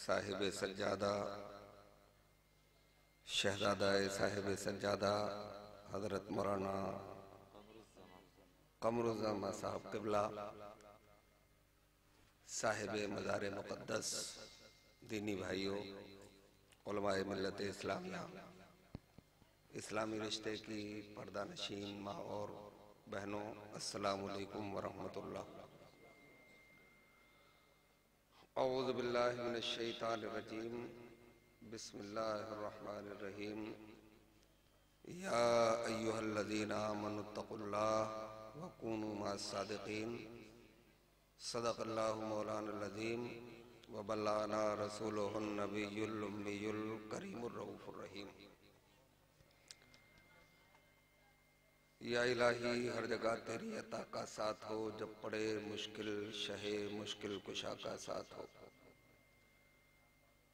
साहिब सज्जादा शहजादाए साहिब सज्जादा हजरत मौलाना कमरुज़्ज़मा साहब क़िबला साहिब मज़ार मुक़द्दस, दीनी भाइयों, उलमाए मिल्लत इस्लामिया, इस्लामी रिश्ते की पर्दा नशीन माँ और बहनों, अस्सलामु अलैकुम वरहमतुल्लाह। औज़ु बिल्लाहि मिनश शैतानिर रजीम, बिस्मिल्लाहिर रहमानिर रहीम। या अय्युहल्लज़ीना आमनुत्तक़ुल्लाह व कूनू मअस सादिक़ीन। सदक़ल्लाहु मौलानाल अज़ीम व बल्लगना रसूलुहुन नबियुल उम्मियुल करीमुर रऊफ़ुर रहीम। या इलाही, हर जगह तेरी अता का साथ हो, जब पड़े मुश्किल शहे मुश्किल कुशा का साथ हो।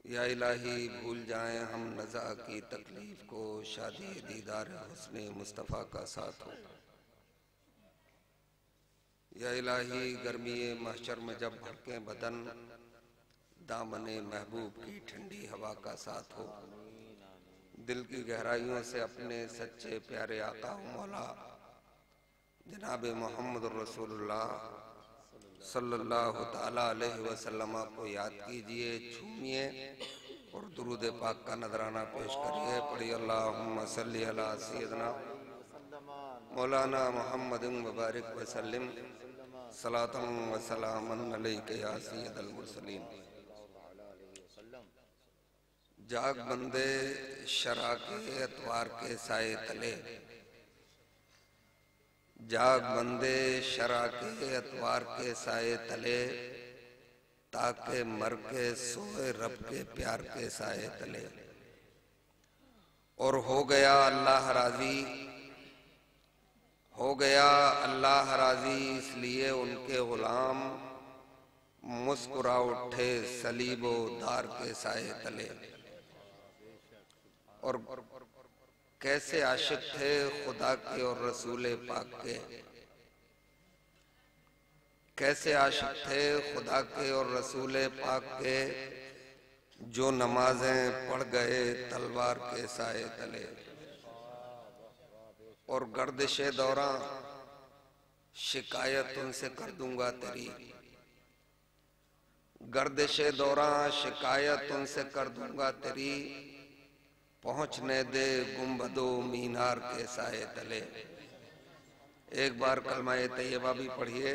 या इलाही, भूल जाएं हम नज़ा की तकलीफ को, शादी दीदार हुस्ने मुस्तफ़ा का साथ हो। या इलाही, गर्मी महशर में जब भड़के बदन, दामने महबूब की ठंडी हवा का साथ हो। दिल की गहराइयों से अपने सच्चे प्यारे आका मौला जनाब मोहम्मद रसूलुल्लाह सल्लल्लाहु ताला अलैहि वसल्लम को याद कीजिए, छूमिए और दुरूद पाक का नजराना पेश करिए। पढ़िए अल्लाहुम्मा सल्ली अला सय्यदना मौलाना मुहम्मद मुबारक वसल्लम सलातन व सलामन अलैका या सय्यदल मुरसलीन। जाग बंदे शरा के अतवार के साए तले, जाग बंदे शरा के अतवार के साए तले, ताके मर के सोए रब के प्यार के साए तले। और हो गया अल्लाह राजी, हो गया अल्लाह राजी, इसलिए उनके गुलाम मुस्कुरा उठे सलीबो दार के साए तले। और कैसे आशिक थे खुदा के और रसूल पाक के, कैसे आशिक थे खुदा के और रसूल पाक के, जो नमाजें पढ़ गए तलवार के साए तले। और गर्दिशे दौरां शिकायत उनसे कर दूंगा तेरी, गर्दिशे दौरां शिकायत उनसे कर दूंगा तेरी, पहुंचने दे गुंबदो मीनार के साए तले। एक बार कलमा-ए तैयबा भी पढ़िए,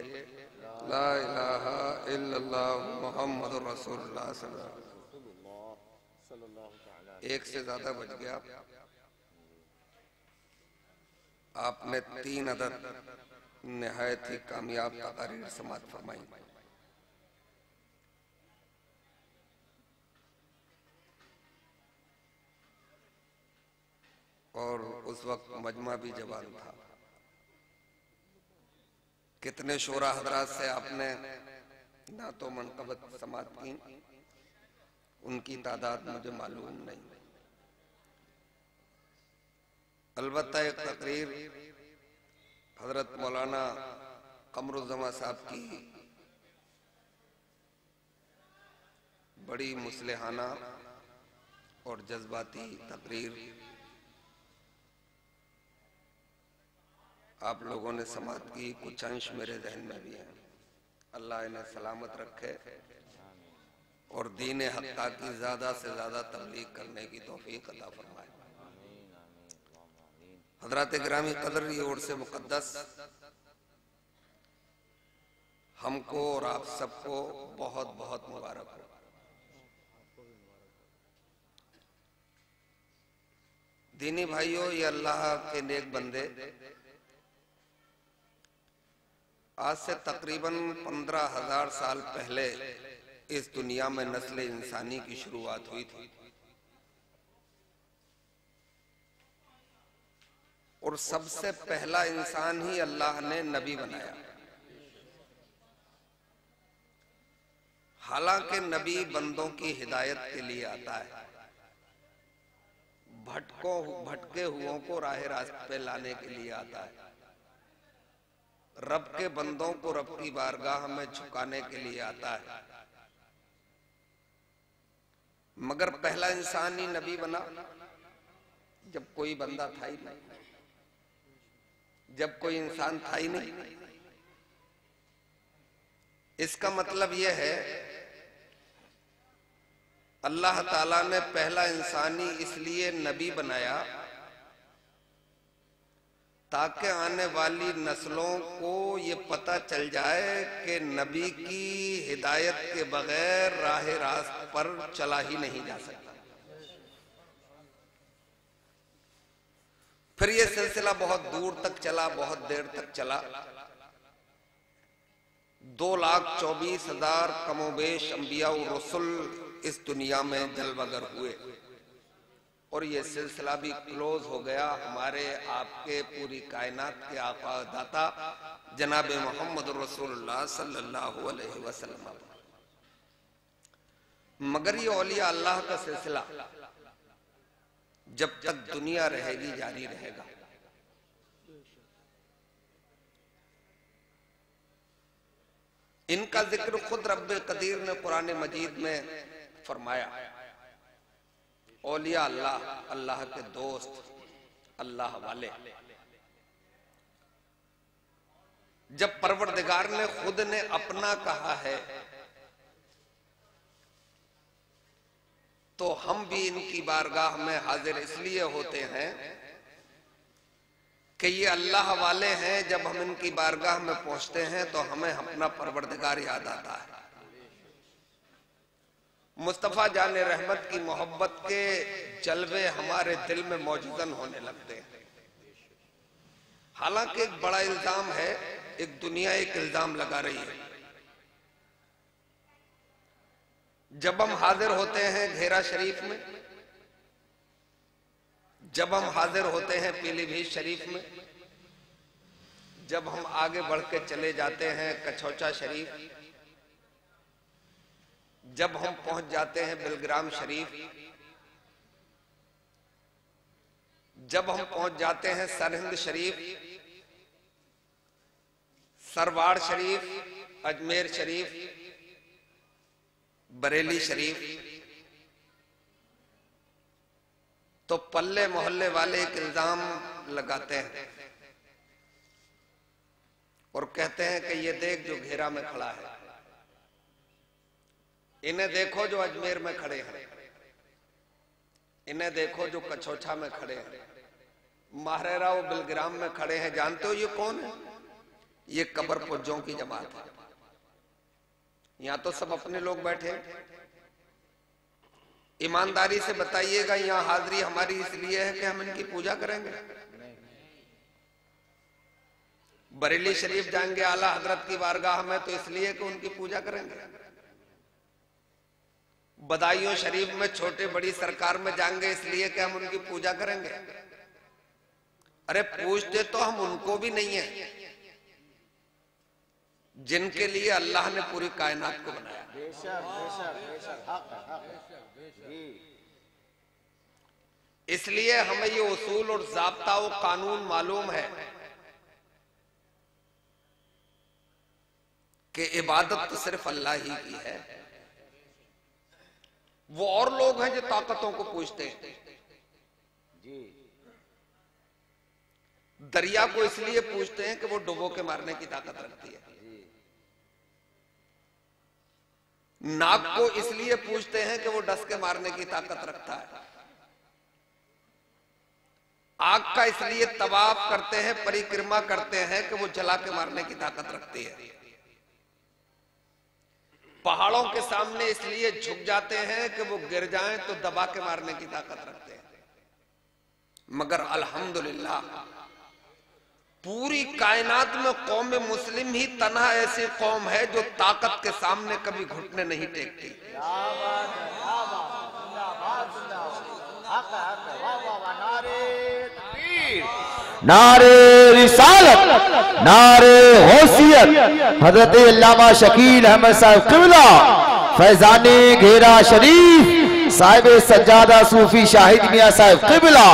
ला इलाहा इल्लल्लाह मुहम्मदुर रसूलुल्लाह सल्लल्लाहु अलैहि। एक से ज्यादा बच गया। आपने 3 अदद निहायत ही कामयाब तकारीर समाअत फरमाई। और उस वक्त मजमा भी जवान था। कितने शोरा हजरात से आपने ना तो मनकबत समाअत की, उनकी तादाद मुझे मालूम नहीं। अलबत्ता एक तकरीर हजरत मौलाना कमरुज़्ज़मा साहब की बड़ी मुस्लिहाना और जज्बाती तकरीर आप लोगों ने समाअत की, कुछ अंश मेरे जहन में भी हैं। अल्लाह इन्हें सलामत रखे और दीन हक़्क़ा की ज्यादा से ज्यादा तबलीग करने की तौफीक अता फरमाए। हज़रात गिरामी क़द्र, ये उर्स मुक़द्दस हमको और आप सबको बहुत बहुत मुबारक हो। दीनी भाइयों, ये अल्लाह के नेक बंदे आज से तकरीबन 15,000 साल पहले इस दुनिया में नस्ल इंसानी की शुरुआत हुई थी। और सबसे पहला इंसान ही अल्लाह ने नबी बनाया। हालांकि नबी बंदों की हिदायत के लिए आता है, भटके हुओं को राह रास्त पे लाने के लिए आता है, रब के बंदों को रब की बारगाह में झुकाने के लिए आता है। मगर पहला इंसान ही नबी बना जब कोई बंदा था ही नहीं, जब कोई इंसान था ही नहीं। इसका मतलब यह है अल्लाह ताला ने पहला इंसान ही इसलिए नबी बनाया ताकि आने वाली नस्लों को ये पता चल जाए कि नबी की हिदायत के बगैर राह रास्त पर चला ही नहीं जा सकता। फिर ये सिलसिला बहुत दूर तक चला, बहुत देर तक चला। 2,24,000 कमोबेश अंबिया और रसूल इस दुनिया में जलवगर हुए और ये सिलसिला भी क्लोज हो गया मरे आपके पूरी कायनात के आका दाता जनाब मोहम्मद रसूलुल्लाह सल्लल्लाहु अलैहि वसल्लम। मगर ये औलिया अल्लाह का सिलसिला जब तक दुनिया रहेगी जारी रहेगा। इनका जिक्र खुद रब्बे कदीर ने कुरान मजीद में फरमाया। औलिया अल्लाह, अल्लाह के दोस्त, अल्लाह वाले। जब परवरदिगार ने खुद ने अपना कहा है तो हम भी इनकी बारगाह में हाजिर इसलिए होते हैं कि ये अल्लाह वाले हैं। जब हम इनकी बारगाह में पहुंचते हैं तो हमें अपना परवरदिगार याद आता है। मुस्तफा जाने रहमत की मोहब्बत के जलवे हमारे दिल में मौजूदन होने लगते हैं। हालांकि एक बड़ा इल्जाम है, एक दुनिया एक इल्जाम लगा रही है। जब हम हाजिर होते हैं घेरा शरीफ में, जब हम हाजिर होते हैं पीलीभीत शरीफ में, जब हम आगे बढ़ के चले जाते हैं कछौचा शरीफ, जब हम पहुंच जाते हैं बिलग्राम शरीफ, जब हम पहुंच जाते हैं सरहिंद शरीफ, सरवाड़ शरीफ, अजमेर शरीफ, बरेली शरीफ, तो पल्ले मोहल्ले वाले एक इल्जाम लगाते हैं और कहते हैं कि ये देख जो घेरा में खड़ा है, इन्हें देखो जो अजमेर में खड़े हैं, इन्हें देखो जो कछौछा में खड़े हैं, माहरेरा वो बिलग्राम में खड़े हैं। जानते हो ये कौन है? ये कब्र पुज्जों की जमात है। यहां तो सब अपने लोग बैठे। ईमानदारी से बताइएगा यहां हाजिरी हमारी इसलिए है कि हम इनकी पूजा करेंगे? बरेली शरीफ जाएंगे आला हजरत की बारगाह में तो इसलिए कि उनकी पूजा करेंगे। बदायूं शरीफ में छोटे बड़ी सरकार में जाएंगे इसलिए कि हम उनकी पूजा करेंगे? अरे पूछते तो हम उनको भी नहीं है जिनके लिए अल्लाह ने पूरी कायनात को बनाया। इसलिए हमें ये उसूल और ज़ाब्ता और कानून मालूम है कि इबादत तो सिर्फ अल्लाह ही की है। वो और लोग हैं जो ताकतों को पूजते हैं। दरिया को इसलिए पूजते हैं कि वो डुबो के मारने की ताकत रखती है। नाग को इसलिए पूजते हैं कि वो डस के मारने की ताकत रखता है। आग का इसलिए तवाफ करते हैं, परिक्रमा करते हैं कि वो जला के मारने की ताकत रखती है। पहाड़ों के सामने इसलिए झुक जाते हैं कि वो गिर जाएं तो दबा के मारने की ताकत रखते हैं। मगर अल्हम्दुलिल्लाह पूरी कायनात में कौम मुस्लिम ही तन्हा ऐसी कौम है जो ताकत के सामने कभी घुटने नहीं टेकती। नारे रिसालत, नारे होसियत, हजरत अल्लामा शकील अहमद साहब क़िबला फैजानी घेरा शरीफ साहिब सज्जादा सूफी शाहिद मियां साहब क़िबला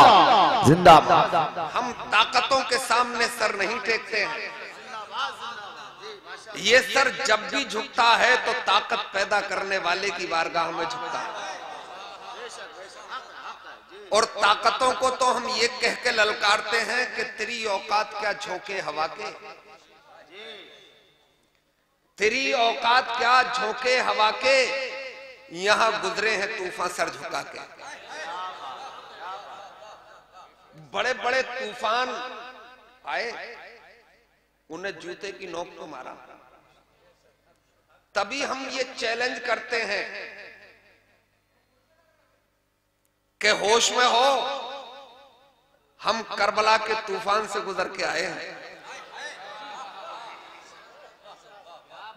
जिंदाबाद। हम ताकतों के सामने सर नहीं टेकते हैं। ये सर जब भी झुकता है तो ताकत पैदा करने वाले की बारगाह में झुकता है। और ताकतों को तो हम ये कह के ललकारते हैं कि तेरी औकात क्या झोंके हवा के, तेरी औकात क्या झोंके हवा के, यहां गुजरे हैं तूफान सर झुका के। बड़े बड़े तूफान आए, उन्हें जूते की नोक को मारा। तभी हम ये चैलेंज करते हैं कि होश में हो, हम करबला के तूफान से गुजर के आए हैं।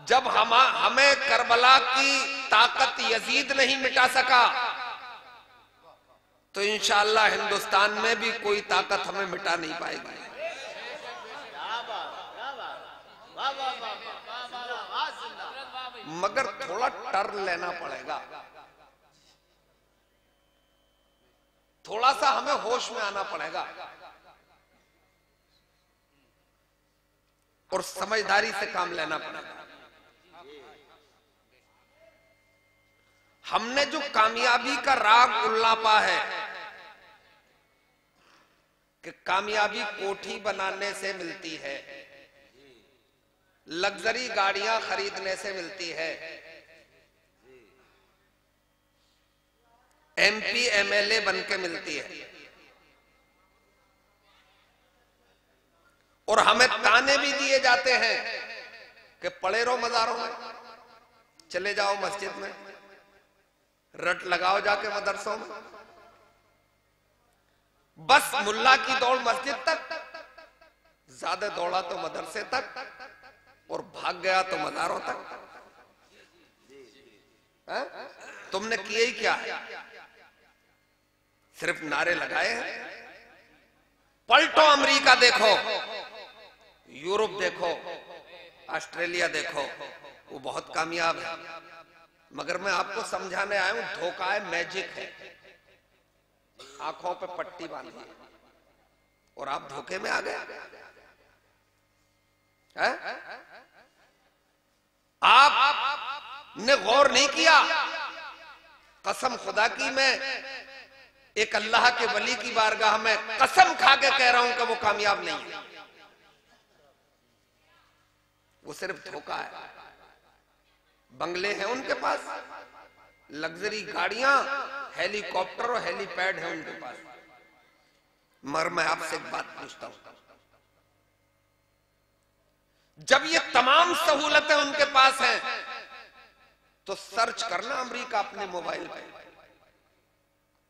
जब हमें करबला की ताकत यजीद नहीं मिटा सका, तो इंशाअल्लाह हिंदुस्तान में भी कोई ताकत हमें मिटा नहीं पाएगी। मगर थोड़ा टर्न लेना पड़ेगा, थोड़ा सा हमें होश में आना पड़ेगा और समझदारी से काम लेना पड़ेगा। हमने जो कामयाबी का राग उल्लापा है कि कामयाबी कोठी बनाने से मिलती है, लग्जरी गाड़ियां खरीदने से मिलती है, एमपी एमएलए बन के मिलती है। और हमें ताने भी दिए जाते हैं कि पड़े रहो मज़ारों में, चले जाओ मस्जिद में, रट लगाओ जाके मदरसों में। बस मुल्ला की दौड़ मस्जिद तक, ज्यादा दौड़ा तो मदरसे तक, और भाग गया तो मज़ारों तक। तुमने किए ही क्या है? सिर्फ नारे लगाए हैं। पलटो, अमेरिका देखो, यूरोप देखो, ऑस्ट्रेलिया देखो, वो बहुत कामयाब है। मगर मैं आपको समझाने आया हूं, धोखा है, मैजिक है। आंखों पे पट्टी बांधी और आप धोखे में आ गए। आपने गौर नहीं किया। कसम खुदा की, मैं एक अल्लाह के वली की बारगाह में कसम खा के कह रहा हूं कि वो कामयाब नहीं है, वो सिर्फ धोखा है। बंगले हैं उनके पास, लग्जरी गाड़ियां, हेलीकॉप्टर और हेलीपैड है उनके पास। मगर मैं आपसे एक बात पूछता हूं, जब ये तमाम सहूलतें उनके पास हैं तो सर्च करना अमेरिका अपने मोबाइल पर,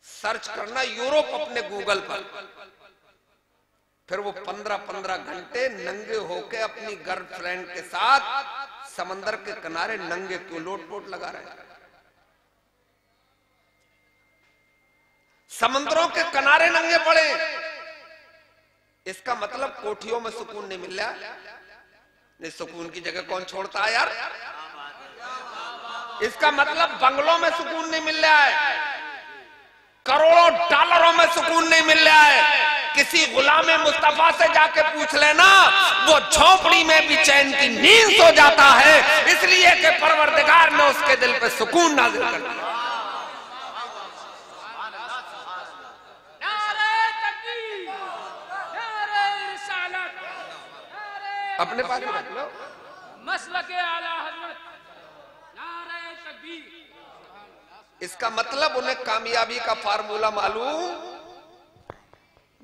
सर्च करना यूरोप अपने गूगल पर, फिर वो 15-15 घंटे नंगे होके अपनी गर्लफ्रेंड के साथ समंदर के किनारे नंगे क्यों लोट-पोट लगा रहे हैं? समंदरों के किनारे नंगे पड़े, इसका मतलब कोठियों में सुकून नहीं मिल रहा। नहीं, सुकून की जगह कौन छोड़ता है यार? इसका मतलब बंगलों में सुकून नहीं मिल रहा है, करोड़ों डॉलरों में सुकून नहीं मिल रहा है। किसी गुलाम मुस्तफा से जाके पूछ लेना, वो झोपड़ी में भी चैन की नींद सो जाता है, इसलिए कि परवरदिगार ने उसके दिल पे सुकून नाज़िल कर दिया। अपने पास ही रख लो। मसलके आला हज़रत, नारे तकबीर। इसका मतलब उन्हें कामयाबी का फार्मूला मालूम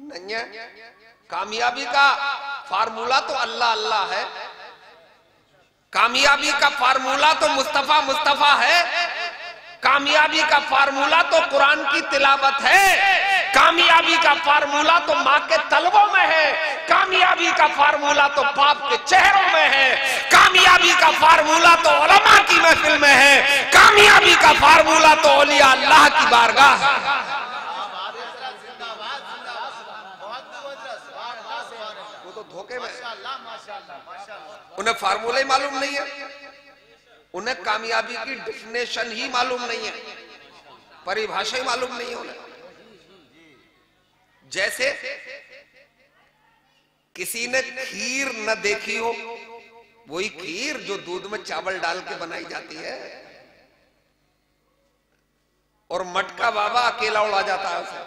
नहीं है। कामयाबी का फार्मूला तो अल्लाह अल्लाह है, कामयाबी का फार्मूला तो मुस्तफा मुस्तफा है, कामयाबी का फार्मूला तो कुरान की तिलावत है, कामयाबी का फार्मूला तो माँ के तलवों में है, कामयाबी का फार्मूला तो बाप के चेहरों में है, कामयाबी का फार्मूला तो उलमा की महफिल में है, कामयाबी का फार्मूला तो औलिया अल्लाह की बारगाह है। वो तो धोखे में, उन्हें फार्मूला ही मालूम नहीं है, उन्हें कामयाबी की डेफिनेशन ही मालूम नहीं है, परिभाषा ही मालूम नहीं है उन्हें। जैसे किसी ने खीर न देखी हो, वही खीर जो दूध में चावल डाल के बनाई जाती है, और मटका बाबा अकेला उड़ा जाता है उसे।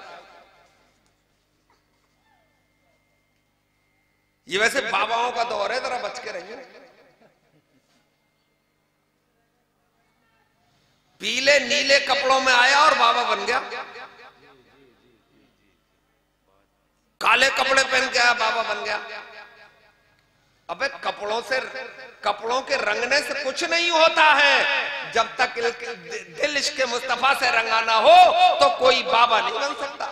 ये वैसे बाबाओं का दौर है, जरा बच के रहिए। पीले नीले कपड़ों में आया और बाबा बन गया, काले कपड़े पहन के आया बाबा बन गया। अबे कपड़ों के रंगने से कुछ नहीं होता है, जब तक दिल इश्क़ मुस्तफा से रंगा ना हो तो कोई बाबा नहीं बन सकता।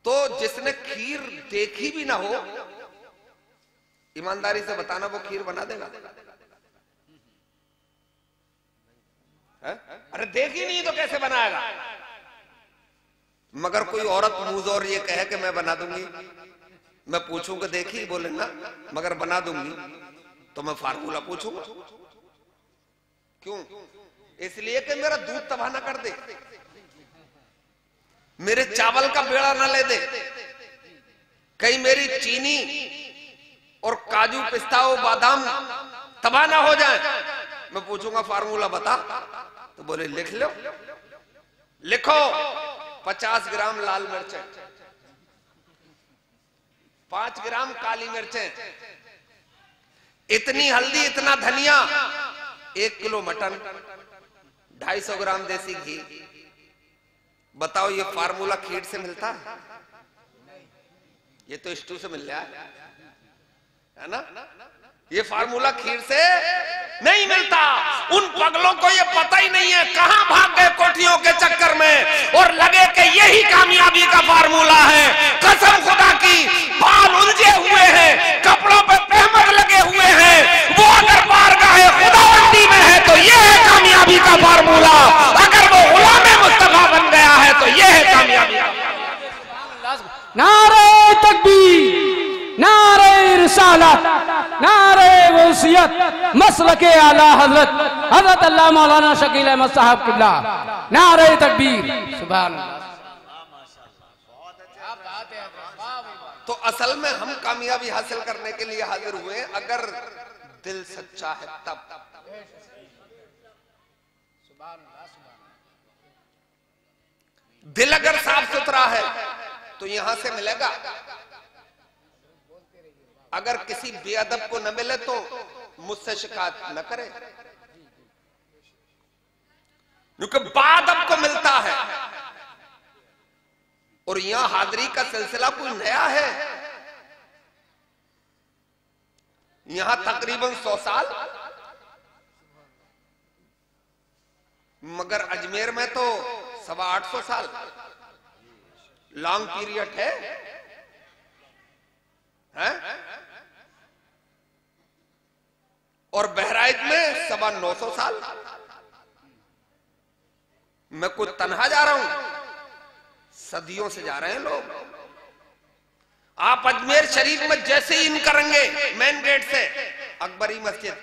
तो जिसने खीर देखी भी ना हो, ईमानदारी से बताना वो खीर बना देगा? है? अरे देखी नहीं तो कैसे बनाएगा? मगर कोई औरत मुंह और ये कहे कि मैं बना दूंगी, मैं पूछूंगा देखी, बोले ना मगर बना दूंगी, तो मैं फार्मूला पूछूंगा। क्यों? इसलिए कि मेरा दूध तबाह ना कर दे, मेरे चावल का बेड़ा ना ले दे, कहीं मेरी चीनी और काजू पिस्ता और बादाम तबाह ना हो जाए। मैं पूछूंगा फार्मूला बता, तो बोले लिख लो। लिखो 50 ग्राम लाल मिर्चें, 5 ग्राम काली मिर्चें, इतनी हल्दी, इतना धनिया, 1 किलो मटन, 250 ग्राम देसी घी। बताओ ये फार्मूला खीर से मिलता है? ये तो स्टू से मिल रहा है ना? ये फार्मूला खीर से नहीं मिलता। उन पगलों को ये पता ही नहीं है, कहां भाग गए कोठियों के चक्कर में, और लगे कि यही कामयाबी का फार्मूला है। कसम खुदा की, बाल उलझे हुए हैं, कपड़ों पे तहमत लगे हुए हैं, वो अगर बारगाह खुदावंदी में है तो ये है कामयाबी का फार्मूला, अगर वो गुलाम मुस्तफा बन गया है तो ये है कामयाबी। नारे तकबीर, नारे रिसालत, नारे वसीयत, मसलके आला हजरत अल्लाह मौलाना शकील अहमद साहब किबला। नारे तकबीर, सुभान अल्लाह। तो असल में हम कामयाबी हासिल करने के लिए हाजिर हुए, अगर दिल सच्चा है तब। दिल अगर साफ सुथरा है तो यहां से मिलेगा, अगर किसी बेअदब को न मिले तो मुझसे शिकायत न करे, क्योंकि बाअदब को मिलता है। और यहां हाजिरी का सिलसिला कोई नया है, यहां तकरीबन 100 साल, मगर अजमेर में तो 850 साल लॉन्ग पीरियड है? और बहराइच में 950 साल। मैं कुछ तन्हा जा रहा हूं, सदियों से जा रहे हैं लोग। आप अजमेर शरीफ में जैसे ही इन करेंगे मेन गेट से अकबरी मस्जिद,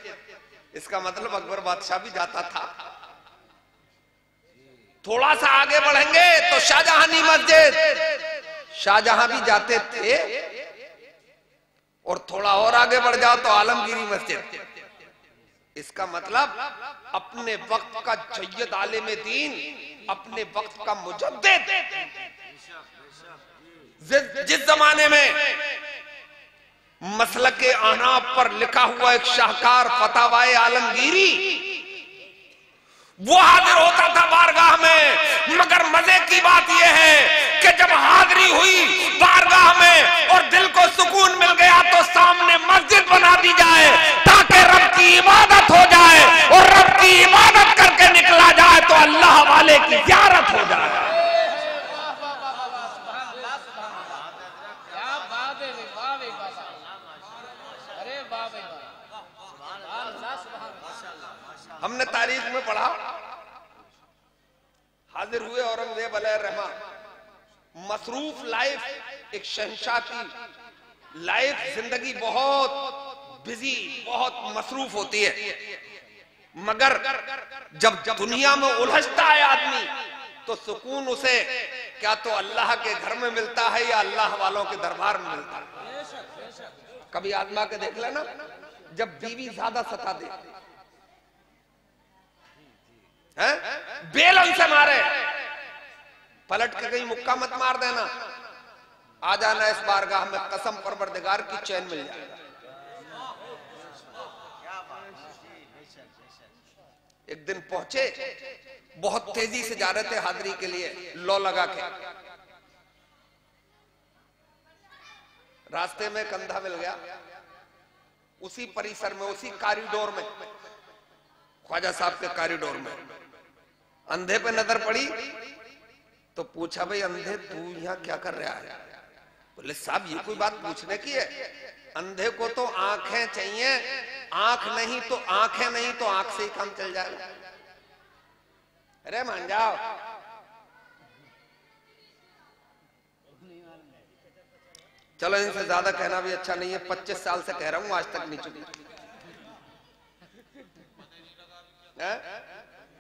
इसका मतलब अकबर बादशाह भी जाता था। थोड़ा सा आगे बढ़ेंगे तो शाहजहानी मस्जिद, शाहजहां भी जाते थे। और थोड़ा और आगे बढ़ जाओ तो आलमगीरी मस्जिद। इसका मतलब अपने वक्त का सैयद आलिम दीन, अपने वक्त का मुजद्दिद, जिस जमाने में मसलके आनाब पर लिखा हुआ एक शाहकार फतावाए आलमगीरी, वो हाजिर होता था बारगाह में। मगर मजे की बात यह है कि जब हाजिरी हुई बारगाह में और दिल को सुकून मिल गया तो सामने मस्जिद बना दी जाए ताकि रब की इबादत हो जाए, और रब की इबादत करके निकला जाए तो अल्लाह वाले की ज़ियारत हो जाए। हमने तारीख में पढ़ा, हाजिर हुए औरंगजेब अलैहिर्रहमा, मसरूफ लाइफ, एक शहंशाह की लाइफ, जिंदगी बहुत बिजी, बहुत मसरूफ होती है। मगर जब दुनिया में उलझता है आदमी तो सुकून उसे क्या तो अल्लाह के घर में मिलता है या अल्लाह वालों के दरबार में मिलता है। कभी आजमा के देख लेना, जब बीवी ज्यादा सता दे, हैं? बेलन से मारे, पलट के कहीं मुक्का मत मार देना, आ जाना इस बारगाह में, कसम परवरदिगार की चैन मिल जाएगा। एक दिन पहुंचे, बहुत तेजी से जा रहे थे हाजिरी के लिए, लौ लगा के, रास्ते में कंधा मिल गया, उसी परिसर में, उसी कॉरिडोर में, ख्वाजा साहब के कॉरिडोर में अंधे पे नजर पड़ी तो पूछा, भाई अंधे तू यहाँ क्या कर रहा है? बोले साहब ये कोई बात पूछने की है, अंधे को तो आंखें चाहिए, आंख नहीं तो आंखें नहीं तो आंख से ही काम चल जाएगा। अरे मान जाओ। चलो इनसे ज्यादा कहना भी अच्छा नहीं है, 25 साल से कह रहा हूं, आज तक नहीं चुकी।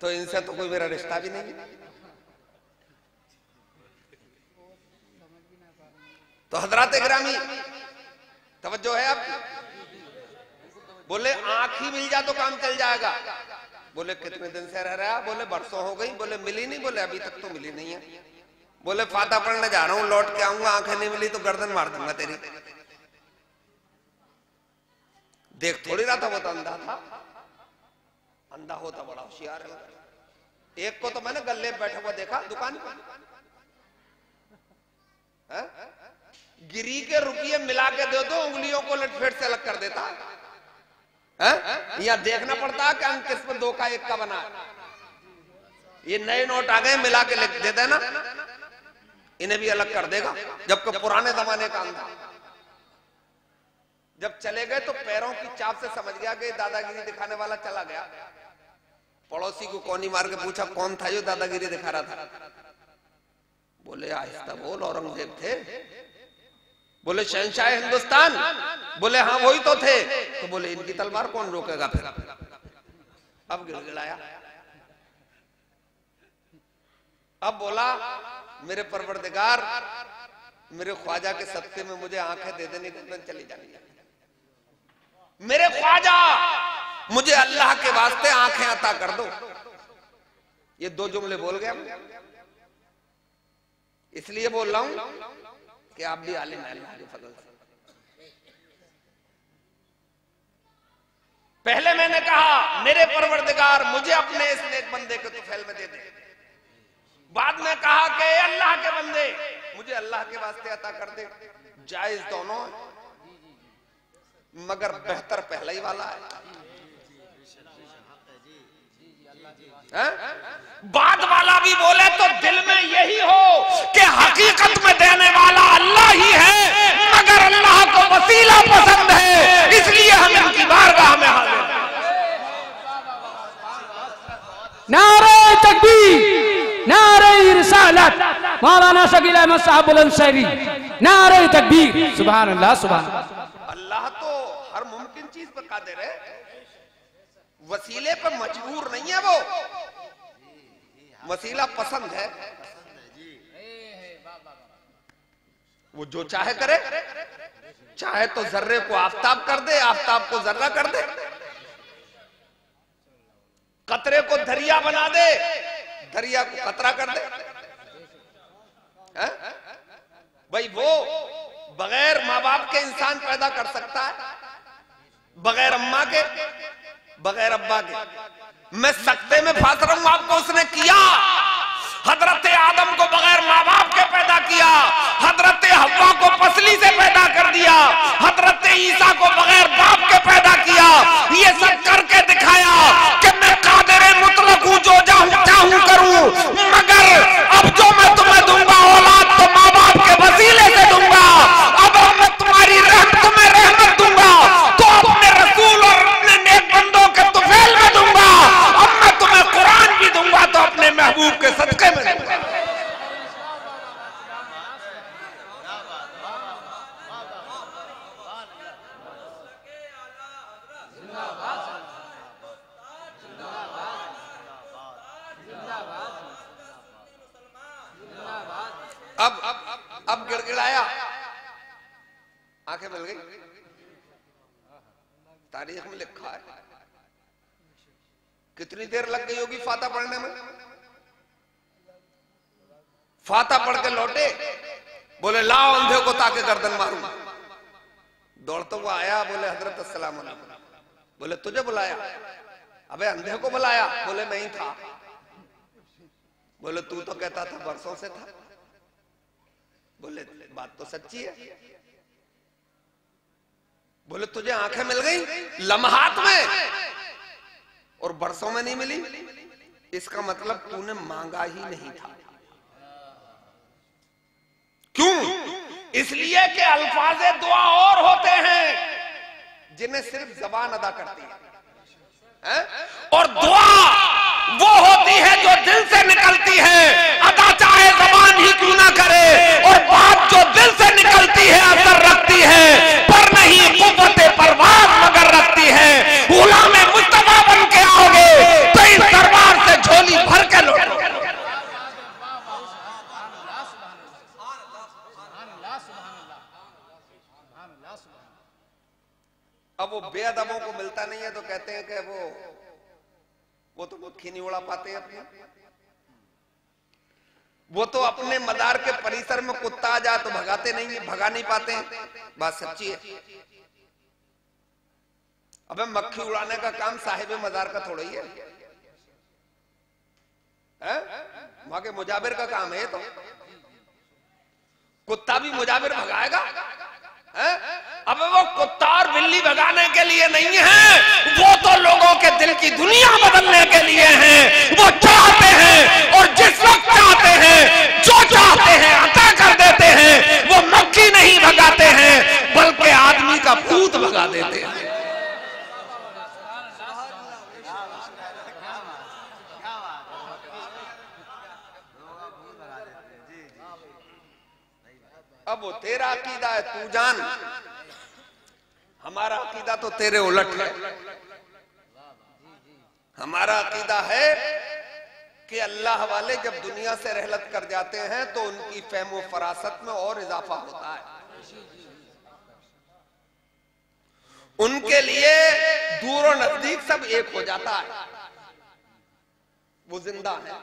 तो इनसे तो कोई मेरा रिश्ता भी नहीं है। तो हजरात गिरामी तवज्जो है आप। बोले आंख ही मिल जा तो काम चल जाएगा। बोले कितने दिन से रह रहा? बोले बरसों हो गई। बोले मिली नहीं? बोले अभी तक तो मिली नहीं है। बोले फाता पढ़ने जा रहा हूं, लौट के आऊंगा, आंखें नहीं मिली तो गर्दन मार दूंगा तेरी। देख थोड़ी रहा था, वो तो अंधा था। अंधा होता बड़ा होशियार है। एक को तो मैंने गले पे बैठा हुआ देखा दुकान पर, गिरी के रुपये मिला के दे दो, उंगलियों को लटफेट से अलग कर देता है। यहां देखना पड़ता है कि अंक किस पर 2 का 1 का बना है। ये नए नोट आ गए, मिला के लिख दे देना, इन्हें भी अलग कर देगा। जबकि पुराने जमाने का अंधा जब चले गए तो पैरों की चाप से समझ गया कि दादागिरी दिखाने वाला चला गया। पड़ोसी को कोनी मार के पूछा, कौन था जो दादागिरी दिखा रहा था? बोले आहिस्ता बोल, औरंगजेब थे। बोले शहंशाह हिंदुस्तान? बोले हाँ वही तो थे। तो बोले इनकी तलवार कौन रोकेगा फिर? अब गिड़गिड़ाया। अब बोला मेरे परवरदिगार, मेरे ख्वाजा के सत्ते में मुझे आंखें दे देने की चली जानी है। मेरे ख्वाजा मुझे अल्लाह के वास्ते आंखें अता कर दो। ये 2 जुमले बोल गया। इसलिए बोल रहा हूं कि आप भी आलिम हैं अल्लाह के फजल से। पहले मैंने कहा मेरे परवरदिगार मुझे अपने इस नेक बंदे के तुफैल में दे दे। बाद में कहा कि अल्लाह के बंदे मुझे अल्लाह के वास्ते अता कर दे। जायज दोनों है, मगर बेहतर पहला ही वाला है। बाद वाला भी बोले तो दिल में यही हो कि हकीकत में देने वाला अल्लाह ही है, मगर अल्लाह को वसीला पसंद है, इसलिए हम इनकी बारगाह में हाजिर हैं। नारे तकबीर, नारे रिसालत, मौलाना शकील अहमद साहब बुलंदशहरी, नारे तकबीर। सुभान अल्लाह, सुभान अल्लाह। तो हर मुमकिन चीज पर कादिर है, वसीले पर मजबूर नहीं है। वो वसीला पसंद है, वो जो चाहे करे। चाहे तो जर्रे को आफताब कर दे, आफताब को जर्रा कर दे, कतरे को दरिया बना दे, दरिया को कतरा कर दे। भाई वो बगैर माँ बाप के इंसान पैदा कर सकता है, बगैर अम्मा के, बगैर अब्बा के। मैं सकते में फंस रहा हूं आपको उसने किया। हजरत आदम को बगैर माँ बाप के पैदा किया, हजरत हव्वा को पसली से पैदा कर दिया, हजरत ईसा को बगैर बाप के पैदा किया। ये सब करके दिखाया कि मैं कादिर मुतलक हूं, जो चाहूं करूं, मगर अब जो मैं तुम्हें दूंगा औलाद तो माँ बाप के वसीले से दूंगा। अब मैं तुम्हारी तुम्हें रहमत दूंगा तो अपने रसूल और अपने नेक बंदों के तुफैल में दूंगा। अब मैं तुम्हें कुरान भी दूंगा तो अपने महबूब के सदके में दूंगा। जिंदाबाद। तारीख में लिखा है। कितनी देर लग गई होगी फाता पढ़ने में। फाता पढ़ के लौटे, बोले लाओ अंधे को ताके गर्दन मारूं। दौड़ता हुआ आया, बोले हजरत अस्सलाम वालेकुम। बोले तुझे बुलाया? अबे अंधे को बुलाया। बोले मैं ही था। बोले तू तो कहता था बरसों से था। बोले बात तो सच्ची है। बोले तुझे आंखें मिल गई लम्हात में और बरसों में नहीं मिली, इसका मतलब तूने मांगा ही नहीं था। क्यों? इसलिए कि अल्फाज़े दुआ और होते हैं जिन्हें सिर्फ जबान अदा करती है, और दुआ वो होती है जो दिल से निकलती है, अदा चाहे जबान ही क्यों ना करे। और बात जो दिल से निकलती है असर रखती है, पर नहीं कुव्वते परवाज़ मगर रखती है। गुलाम मुस्तफा बन के आओगे तो इस दरबार से झोली भर के लौटोगे। अब वो बेअदबों को मिलता नहीं है तो कहते हैं कि वो तो मुट्ठी नहीं उड़ा पाते हैं अपने। वो तो अपने मदार के परिसर में कुत्ता आ जाए तो भगाते नहीं है, भगा नहीं पाते हैं। बात सच्ची है। अबे मक्खी उड़ाने का काम साहिब मदार का थोड़ा ही है, वहां के मुजाबिर का काम है। तो कुत्ता भी मुजाबिर भगाएगा? अब वो कुत्ता और बिल्ली भगाने के लिए नहीं है, वो तो लोगों के दिल की दुनिया बदलने के लिए हैं। वो चाहते हैं और जिस वक्त चाहते हैं जो चाहते हैं अता कर देते हैं। वो मक्खी नहीं भगाते हैं बल्कि आदमी का भूत भगा देते हैं। अब वो तेरा अकीदा है, तू जान। हमारा अकीदा तो तेरे उलट है। हमारा अकीदा है कि अल्लाह वाले जब दुनिया से रहलत कर जाते हैं तो उनकी फहम व फरासत में और इजाफा होता है। उनके लिए दूर और नजदीक सब एक हो जाता है। वो जिंदा है।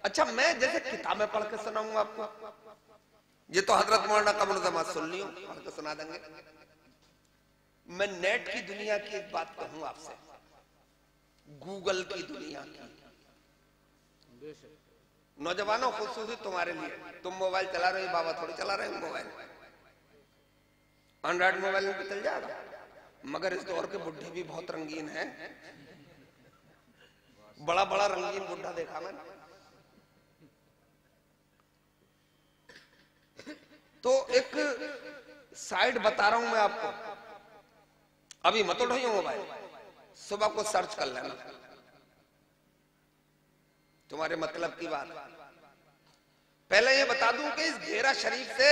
अच्छा, मैं जैसे किताबें पढ़ के सुनाऊंगा आपको, ये तो हजरत मौलाना कमरुज़्ज़मान सुन लियो, पढ़ के सुना देंगे। मैं नेट की दुनिया की एक बात कहूं आपसे, गूगल की दुनिया की। नौजवानों खुसूसी तुम्हारे लिए, तुम मोबाइल चला रहे हो, बाबा थोड़ी चला रहे हो मोबाइल। एंड्रॉइड मोबाइल में चल जाएगा, मगर इस दौर के बुढ़े भी बहुत रंगीन हैं। बड़ा बड़ा रंगीन बुढ़ा देखा मैंने। तो एक साइट बता रहा हूं मैं आपको, अभी मत उठाइए मोबाइल, सुबह को सर्च कर लेना, तुम्हारे मतलब की बात। पहले ये बता दूं कि इस घेरा शरीफ से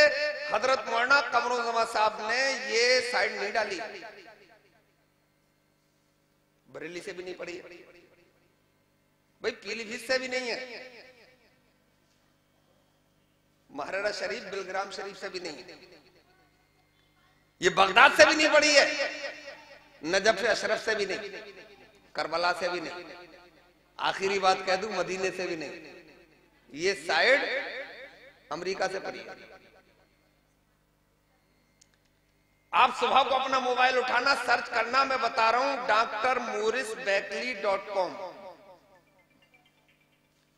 हजरत मौलाना कमरुज़्ज़मान साहब ने ये साइट नहीं डाली, बरेली से भी नहीं पड़ी भाई, पीलीभीत से भी नहीं है, महाराणा शरीफ बिलग्राम शरीफ से भी नहीं, ये बगदाद से भी नहीं पड़ी है, नजफ अशरफ से भी नहीं, करबला से भी नहीं, आखिरी बात कह दूं मदीने से भी नहीं, ये साइड अमेरिका से पड़ी है। आप सुबह को अपना मोबाइल उठाना, सर्च करना, मैं बता रहा हूं drmorrisbeckley.com।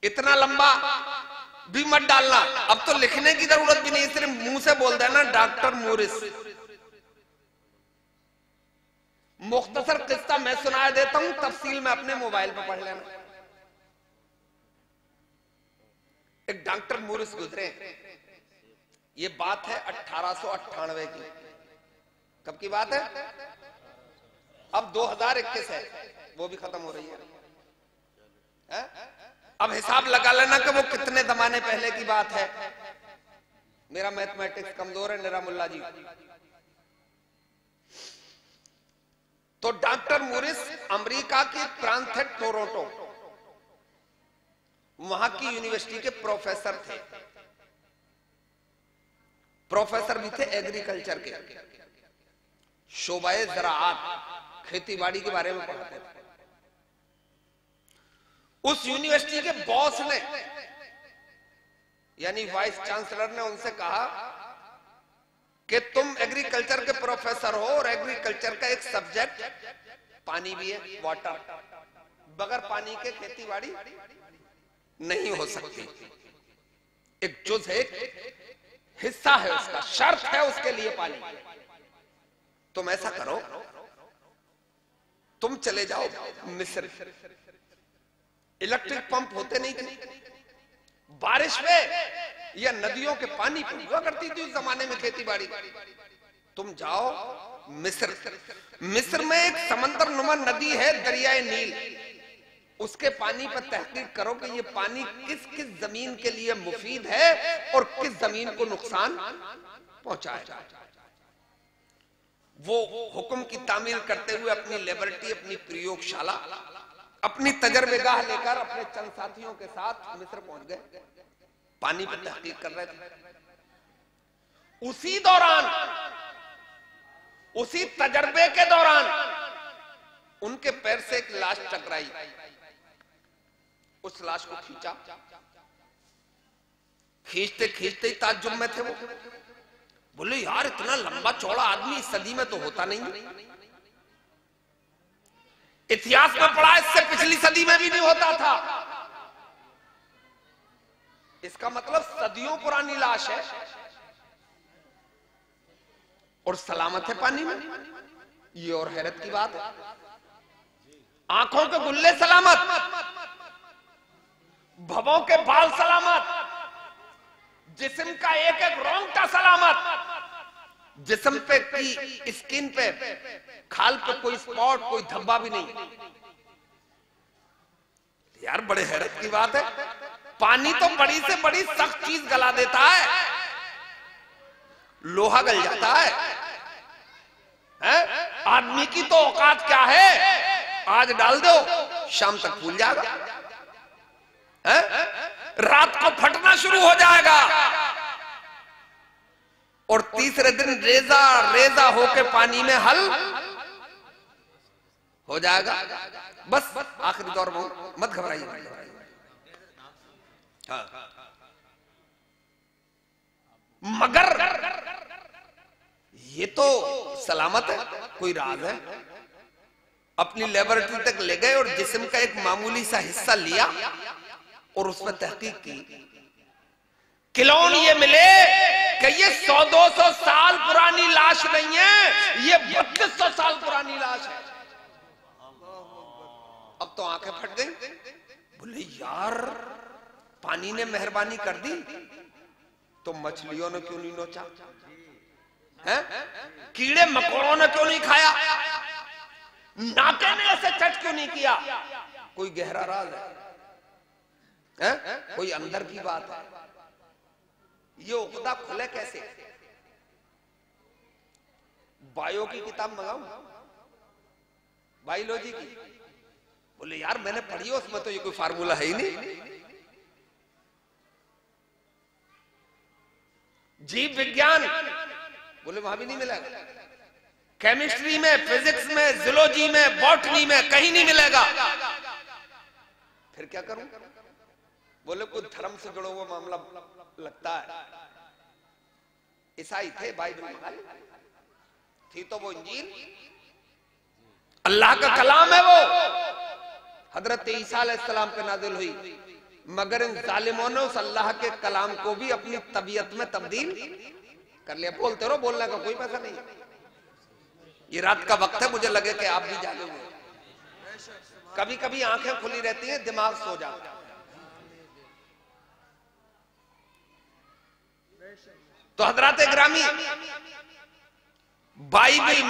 इतना लंबा भी मत डालना, अब तो लिखने की जरूरत भी नहीं, सिर्फ मुंह से बोल देना डॉक्टर मोरिस। मुख्तसर किस्सा मैं सुना देता हूं, तफसील में अपने मोबाइल पर पढ़ लेना। एक डॉक्टर मोरिस गुजरे, ये बात है 1898 की। कब की बात है? अब 2021 है, वो भी खत्म हो रही है। अब हिसाब लगा लेना कि वो कितने जमाने पहले की बात है। मेरा मैथमेटिक्स कमजोर है निरामुल्ला जी। तो डॉक्टर मोरिस अमेरिका के प्रांत है टोरंटो, वहां की यूनिवर्सिटी के प्रोफेसर थे, प्रोफेसर भी थे एग्रीकल्चर के, शोबाए ज़राअत खेतीबाड़ी के बारे में पढ़ाते थे। उस यूनिवर्सिटी के बॉस ने यानी वाइस चांसलर ने उनसे कहा कि तुम एग्रीकल्चर के प्रोफेसर हो और एग्रीकल्चर का एक सब्जेक्ट पानी भी है, वाटर, बगैर पानी के खेतीबाड़ी नहीं हो सकती। एक जुज है, हिस्सा है उसका, शर्त है उसके लिए पानी। तुम ऐसा करो, तुम चले जाओ मिस्र, इलेक्ट्रिक पंप होते नहीं थे, बारिश में या नदियों के पानी पर हुआ करती थी उस जमाने में खेतीबाड़ी। तुम जाओ मिस्र में एक समंदर नुमा नदी है, दरियाए नील, उसके पानी पर तहकीक करो कि ये पानी किस किस जमीन के लिए मुफीद है और किस जमीन को नुकसान पहुंचाएगा। वो हुक्म की तामील करते हुए अपनी लेबोरेटरी, अपनी प्रयोगशाला, अपनी तजर्बेगाह लेकर अपने चंद साथियों के साथ मिस्र पहुंच गए, पानी पर तहकीक कर रहे थे। उसी दौरान, उसी तजर्बे के दौरान उनके पैर से एक लाश टकराई। उस लाश को खींचा, खींचते खींचते ही ताज्जुब में थे वो। बोले यार इतना लंबा चौड़ा आदमी इस सदी में तो होता नहीं, इतिहास में पढ़ा इससे पिछली सदी में भी नहीं होता था। इसका मतलब सदियों पुरानी लाश है और सलामत है पानी में। ये और हैरत की बात है, आंखों के गुल्ले सलामत, भवों के बाल सलामत, जिस्म का एक एक रोंगटा सलामत, जिस्म पे की स्किन पे, खाल पे कोई स्पॉट, कोई धब्बा भी नहीं। यार बड़े हैरत की बात है, पानी तो बड़ी से बड़ी सख्त चीज गला देता है, लोहा गल जाता है, आदमी की तो औकात क्या है, आज डाल दो शाम तक फूल जाएगा, रात को फटना शुरू हो जाएगा और तीसरे दिन रेजा रेजा होके पानी में हल हो जाएगा। बस आखिरी दौर में मत घबराइए। हाँ। मगर ये तो सलामत है, कोई राज है। अपनी लेबोरेटरी तक ले गए और जिस्म का एक मामूली सा हिस्सा लिया और उसमें तहकीक की। किलोन ये मिले कि ये 100-200 साल पुरानी लाश नहीं है, ये 3200 साल पुरानी लाश है। अब तो आंखें फट गई। बोले यार पानी ने मेहरबानी कर दी तो मछलियों ने क्यों नहीं नोचा, हैं? कीड़े मकोड़ों ने क्यों नहीं खाया, नाके ने ऐसे चट क्यों नहीं किया? कोई गहरा राज है, कोई अंदर की बात है। ये उकदा खुले कैसे? बायो की किताब मंगाऊं, बायोलॉजी की? बोले यार मैंने पढ़ी है, उसमें तो ये कोई फार्मूला है ही नहीं। जीव विज्ञान, बोले वहां भी नहीं मिलेगा। केमिस्ट्री में, फिजिक्स में, जूलॉजी में, बॉटनी में कहीं नहीं मिलेगा। फिर क्या करूं? बोले कुछ धर्म से जुड़ा हुआ मामला लगता है। ईसाई थे, बाइबल थी तो वो इंजील अल्लाह का कलाम है, वो हजरत ईसा अलैहिस्सलाम पे नाजिल हुई। मगर इन जालिमों ने उस अल्लाह के कलाम को भी अपनी तबीयत में तब्दील कर लिया। बोलते रहो, बोलने का कोई पैसा नहीं। ये रात का वक्त है, मुझे लगे कि आप भी जालिम हो। कभी कभी आंखें खुली रहती हैं, दिमाग सो जाता है। तो हजरत ग्रामी बाइबल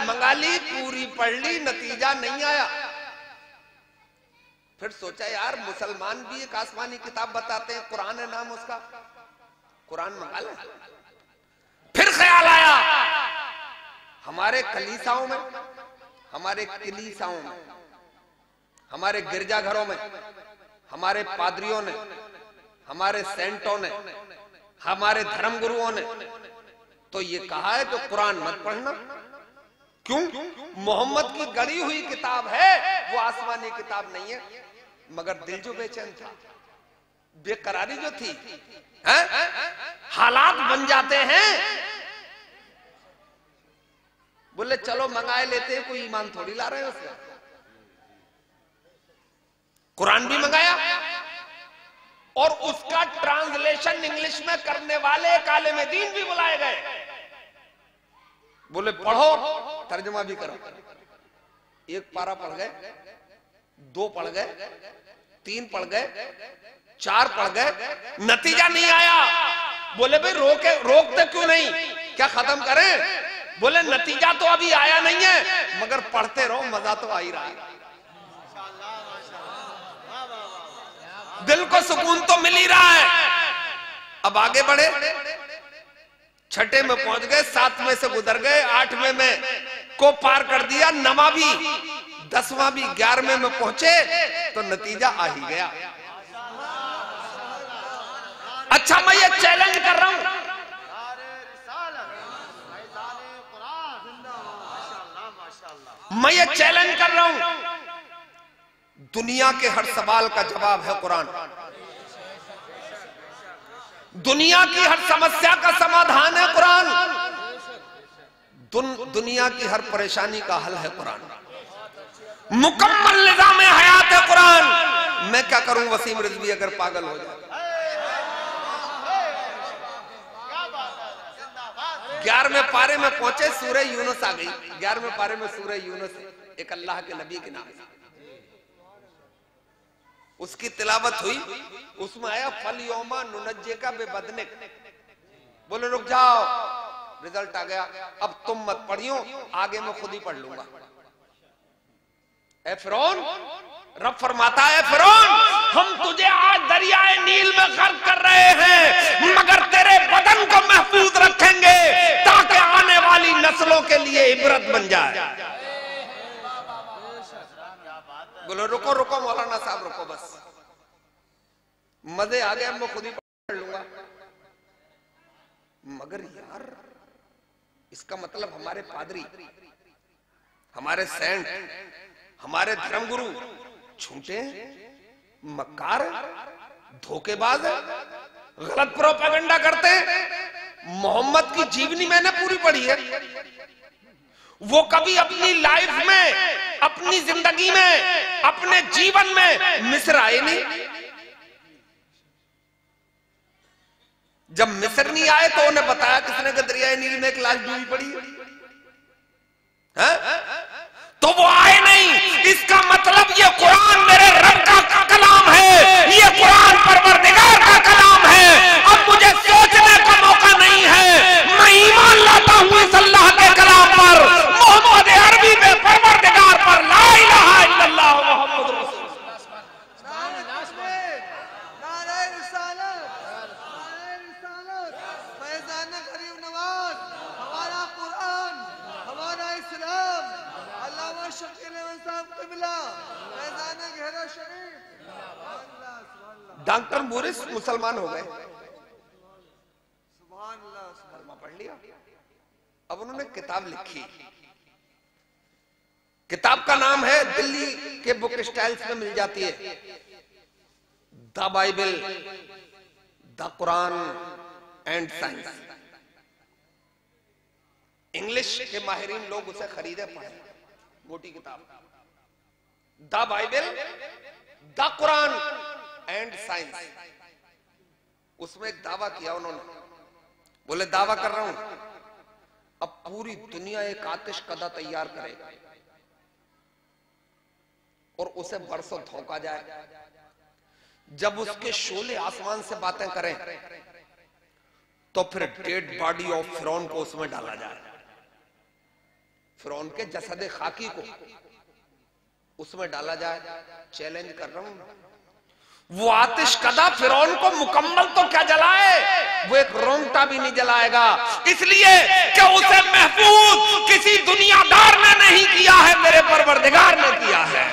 मंगा ली, पूरी पढ़ ली, नतीजा नहीं आया। फिर सोचा यार मुसलमान भी एक आसमानी किताब बताते हैं, कुरान है नाम उसका, कुरान मंगा ले। फिर ख्याल आया हमारे कलीसाओं में, हमारे कलीसाओं में, हमारे गिरजाघरों में, हमारे पादरियों ने, हमारे सेंटों ने, हमारे धर्म गुरुओं ने तो ये कहा है कि कुरान मत पढ़ना, क्यों? मोहम्मद की गढ़ी हुई किताब है, वो आसमानी किताब नहीं है। मगर दिल जो बेचैन था, बेकरारी जो थी, हालात बन जाते हैं। बोले चलो मंगाए लेते हैं, कोई ईमान थोड़ी ला रहे हैं उसमें। कुरान भी मंगाया और उसका ट्रांसलेशन इंग्लिश में करने वाले एक आलिम दीन भी बुलाए गए। बोले पढ़ो, तर्जुमा भी करो। एक पारा पढ़ गए, 2 पढ़ गए, 3 पढ़ गए, 4 पढ़ गए, नतीजा नहीं आया। बोले भाई रोकते क्यों नहीं, क्या खत्म करें? बोले नतीजा तो अभी आया नहीं है, मगर पढ़ते रहो, मजा तो आ ही रहा है, दिल को सुकून तो मिल ही रहा है। अब आगे बढ़े, 6 में पहुंच गए, 7 में से गुजर गए, 8वें में को पार कर दिया, 9वां भी, 10वां भी, 11वें में पहुंचे तो नतीजा आ ही गया। अच्छा, मैं ये चैलेंज कर रहा हूं, मैं ये चैलेंज कर रहा हूं, दुनिया के हर सवाल का जवाब है कुरान, दुनिया की हर समस्या का समाधान है कुरान, दुनिया की हर परेशानी का हल है कुरान, मुकम्मल निज़ाम हयात है कुरान। मैं क्या करूं वसीम रिजवी अगर पागल हो जाए? 11वें पारे में पहुंचे, सूरह यूनुस आ गई। 11वें पारे में सूरह यूनुस, एक अल्लाह के नबी के नाम से उसकी तिलावत हुई। उसमें आया फल योमा नुनज्जे का बेबदने। बोले रुक जाओ, रिजल्ट आ गया, अब तुम मत पढ़ियो, आगे मैं खुद ही पढ़ लूंगा। ए फिरौन, रब फरमाता है फिरौन, हम तुझे आज दरियाए नील में गर्क कर रहे हैं, मगर तेरे बदन को महफूज रखेंगे ताकि आने वाली नस्लों के लिए इबरत बन जाए। बोलो रुको रुको मौलाना साहब रुको, बस मजे आ गए, मैं खुद ही पढ़ लूंगा। मगर यार, इसका मतलब हमारे पादरी, हमारे सेंट, हमारे धर्मगुरु झूठे, मक्कार, धोखेबाज, गलत प्रोपेगेंडा करते। मोहम्मद की जीवनी मैंने पूरी पढ़ी है, वो कभी अपनी लाइफ में, अपनी जिंदगी में, अपने जीवन में मिस्र आए नहीं। जब मिस्र नहीं आए तो उन्हें बताया किसने कि दरियाए नील में एक लाश डूबी पड़ी है? तो वो आए नहीं। इसका मतलब ये कुरान मेरे रब का कलाम है, ये कुरान परवरदिगार का कलाम है। अब मुझे सोचने का मौका नहीं है, मैं ईमान लाता हूं इस अल्लाह के कलाम पर, मोहम्मद अरबी में परवरदिगार पर, ला इलाहा इल्लल्लाह मुहम्मद रसूलुल्लाह। डॉक्टर बोरिस मुसलमान हो गए, पढ़ लिया। अब उन्होंने किताब लिखी, किताब का नाम है, दिल्ली के बुक स्टाइल्स में मिल जाती है, the Bible, the Quran and science. English के माहिरीन लोग उसे खरीदे पढ़े, मोटी किताब, the Bible, the Quran and science. उसमें एक दावा किया उन्होंने, बोले दावा कर रहा हूं, अब पूरी दुनिया एक आतिश कदा तैयार करे और उसे बरसों धोखा जाए, जब उसके शोले आसमान से बातें करें तो फिर डेड बॉडी ऑफ फिरौन को उसमें डाला जाए, फिरौन के जसद खाकी को उसमें डाला जाए। चैलेंज कर रहा हूं, वो आतिश कदा फिरौन को मुकम्मल तो क्या जलाए, वो एक रोंगटा भी नहीं जलाएगा, इसलिए कि उसे महफूज किसी दुनियादार ने नहीं किया है, मेरे परवरदिगार ने किया है।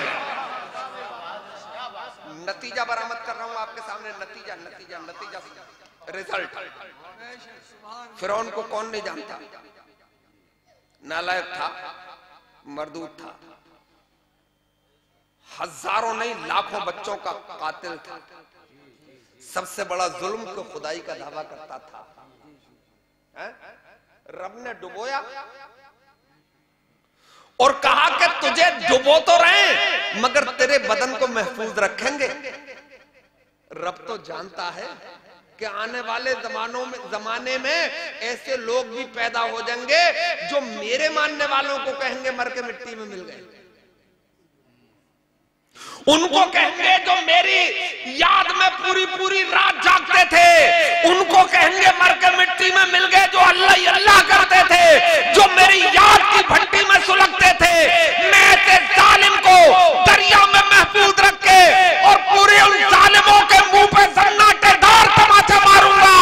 नतीजा बरामद कर रहा हूं आपके सामने, नतीजा नतीजा नतीजा रिजल्ट। फिरौन को कौन नहीं जानता, नालायक था, मरदूद था, हजारों नहीं लाखों बच्चों का कातिल था, सबसे बड़ा जुल्म को खुदाई का दावा करता था। रब ने डुबोया और कहा कि तुझे डुबो तो रहे मगर तेरे बदन को महफूज रखेंगे। रब तो जानता है कि आने वाले जमाने में ऐसे लोग भी पैदा हो जाएंगे जो मेरे मानने वालों को कहेंगे मर के मिट्टी में मिल गए, उनको कहेंगे जो मेरी याद में पूरी पूरी रात जागते थे, उनको कहेंगे मर के मिट्टी में मिल गए जो अल्लाह ही अल्लाह करते थे, जो मेरी याद की भट्टी में सुलगते थे। मैं ऐसे जालिम को दरिया में महफूज रख के और पूरे उन जालिमों के मुंह पे सन्नाटेदार तमाचा मारूंगा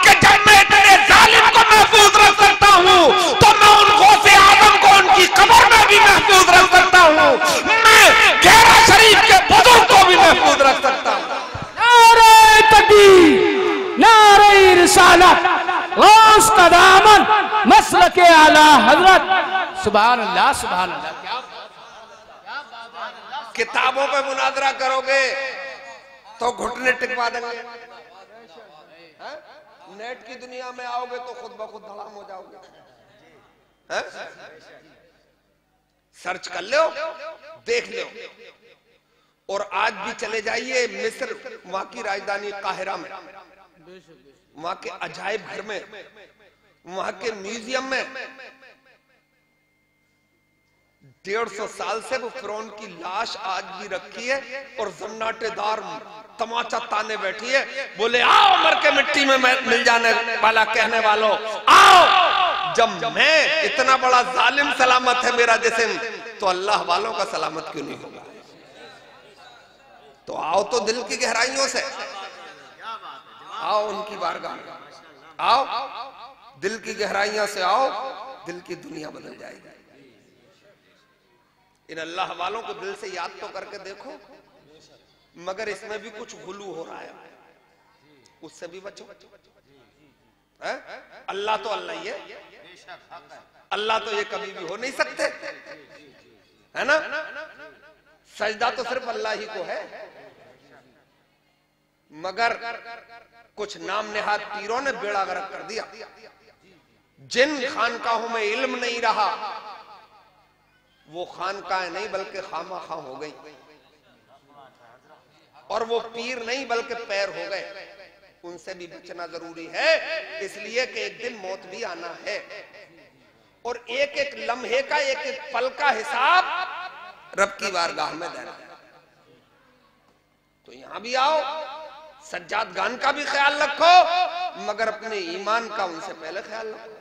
कि जब मैं इतने जालिम को महफूज रख सकता हूं तो मैं उन गौसे आदम को उनकी कब्र में भी महफूज रख सकता हूं, मैं घेरा शरीफ के बुजुर्ग को भी महफूज रख सकता हूं। नारे तकबीर, नारे रिसालत, गौस का दामन, मसलके आला हजरत। सुभान अल्लाह, सुभान अल्लाह। क्या किताबों पे मुनाजरा करोगे तो घुटने टिकवा देंगे, नेट की दुनिया में आओगे तो खुद ब खुद धड़ाम हो जाओगे। सर्च कर लो, देख लो। और आज भी चले जाइए मिस्र, वहां की राजधानी काहिरा में, वहां के अजायब घर में, वहां के म्यूजियम में 150 साल से वो फिरौन की लाश आज भी रखी है और सन्नाटेदार तमाचा ताने बैठी है। बोले आओ मर के मिट्टी में मिल जाने वाला कहने वालों, आओ। जब मैं इतना बड़ा जालिम सलामत है मेरा जिस्म, तो अल्लाह वालों का सलामत क्यों नहीं होगा? तो आओ तो दिल की गहराइयों से आओ, उनकी बारगाह में आओ, दिल की गहराइयों से आओ, दिल की दुनिया बदल जाएगी। इन अल्लाह वालों को दिल से याद तो करके देखो, मगर इसमें भी कुछ गुलू हो रहा है, उससे भी बचो। अल्लाह तो अल्लाह ही है, अल्लाह तो ये कभी भी हो नहीं सकते, है ना? सजदा तो सिर्फ अल्लाह ही को है, मगर कुछ नाम नेहाद पीरों ने बेड़ा गर्क कर दिया। जिन खानकाहों में इल्म नहीं रहा वो खानकाहें नहीं बल्कि खामाखा हो गई, और वो पीर नहीं बल्कि पैर हो गए। उनसे भी बचना जरूरी है, इसलिए कि एक दिन मौत भी आना है और एक एक लम्हे का, एक एक पल का हिसाब रब की बारगाह में देना है। तो यहां भी आओ, सज्जाद गान का भी ख्याल रखो, मगर अपने ईमान का उनसे पहले ख्याल रखो।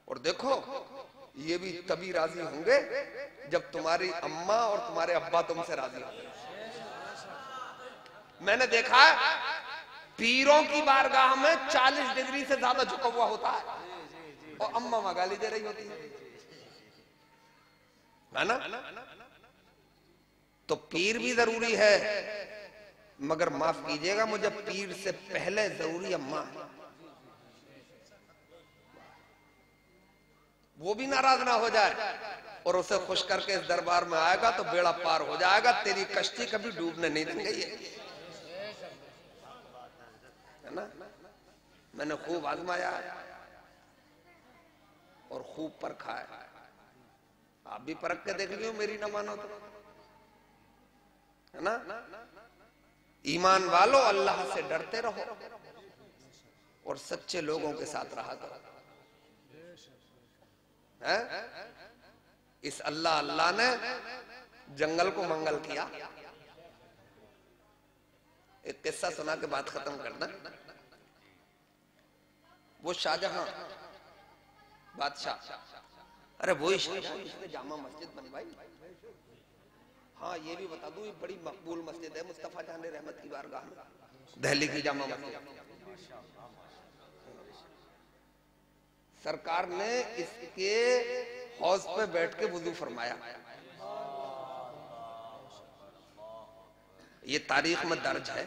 और देखो ये भी तभी राजी होंगे जब तुम्हारी अम्मा और तुम्हारे अब्बा तुमसे राजी होंगे। मैंने देखा है पीरों की बारगाह में 40 डिग्री से ज्यादा झुका हुआ होता है और अम्मा वहां गाली दे रही होती है ना? तो पीर भी जरूरी है, मगर माफ कीजिएगा मुझे पीर से पहले जरूरी अम्मा है। वो भी नाराज ना हो जाए और उसे खुश करके इस दरबार में आएगा तो बेड़ा पार हो जाएगा। तेरी कश्ती कभी डूबने नहीं देंगे ये, है ना? मैंने खूब आजमाया और खूब परखा है, आप भी परख के देख लियो, मेरी ना मानो तो, है ना? ईमान वालों अल्लाह से डरते रहो और सच्चे लोगों के साथ रहा करो। इस अल्लाह ने जंगल को मंगल किया। एक किस्सा सुना के बात खत्म करना। वो शाहजहां बादशाह, अरे वही शाहजहां जिसने जामा मस्जिद बनवाई। हाँ ये भी बता दूं, ये बड़ी मकबूल मस्जिद है मुस्तफा जान रहमत की बारगाह में, दिल्ली की जामा मस्जिद। सरकार ने इसके हौज पे बैठ के वुजू फरमाया। ये तारीख में दर्ज है।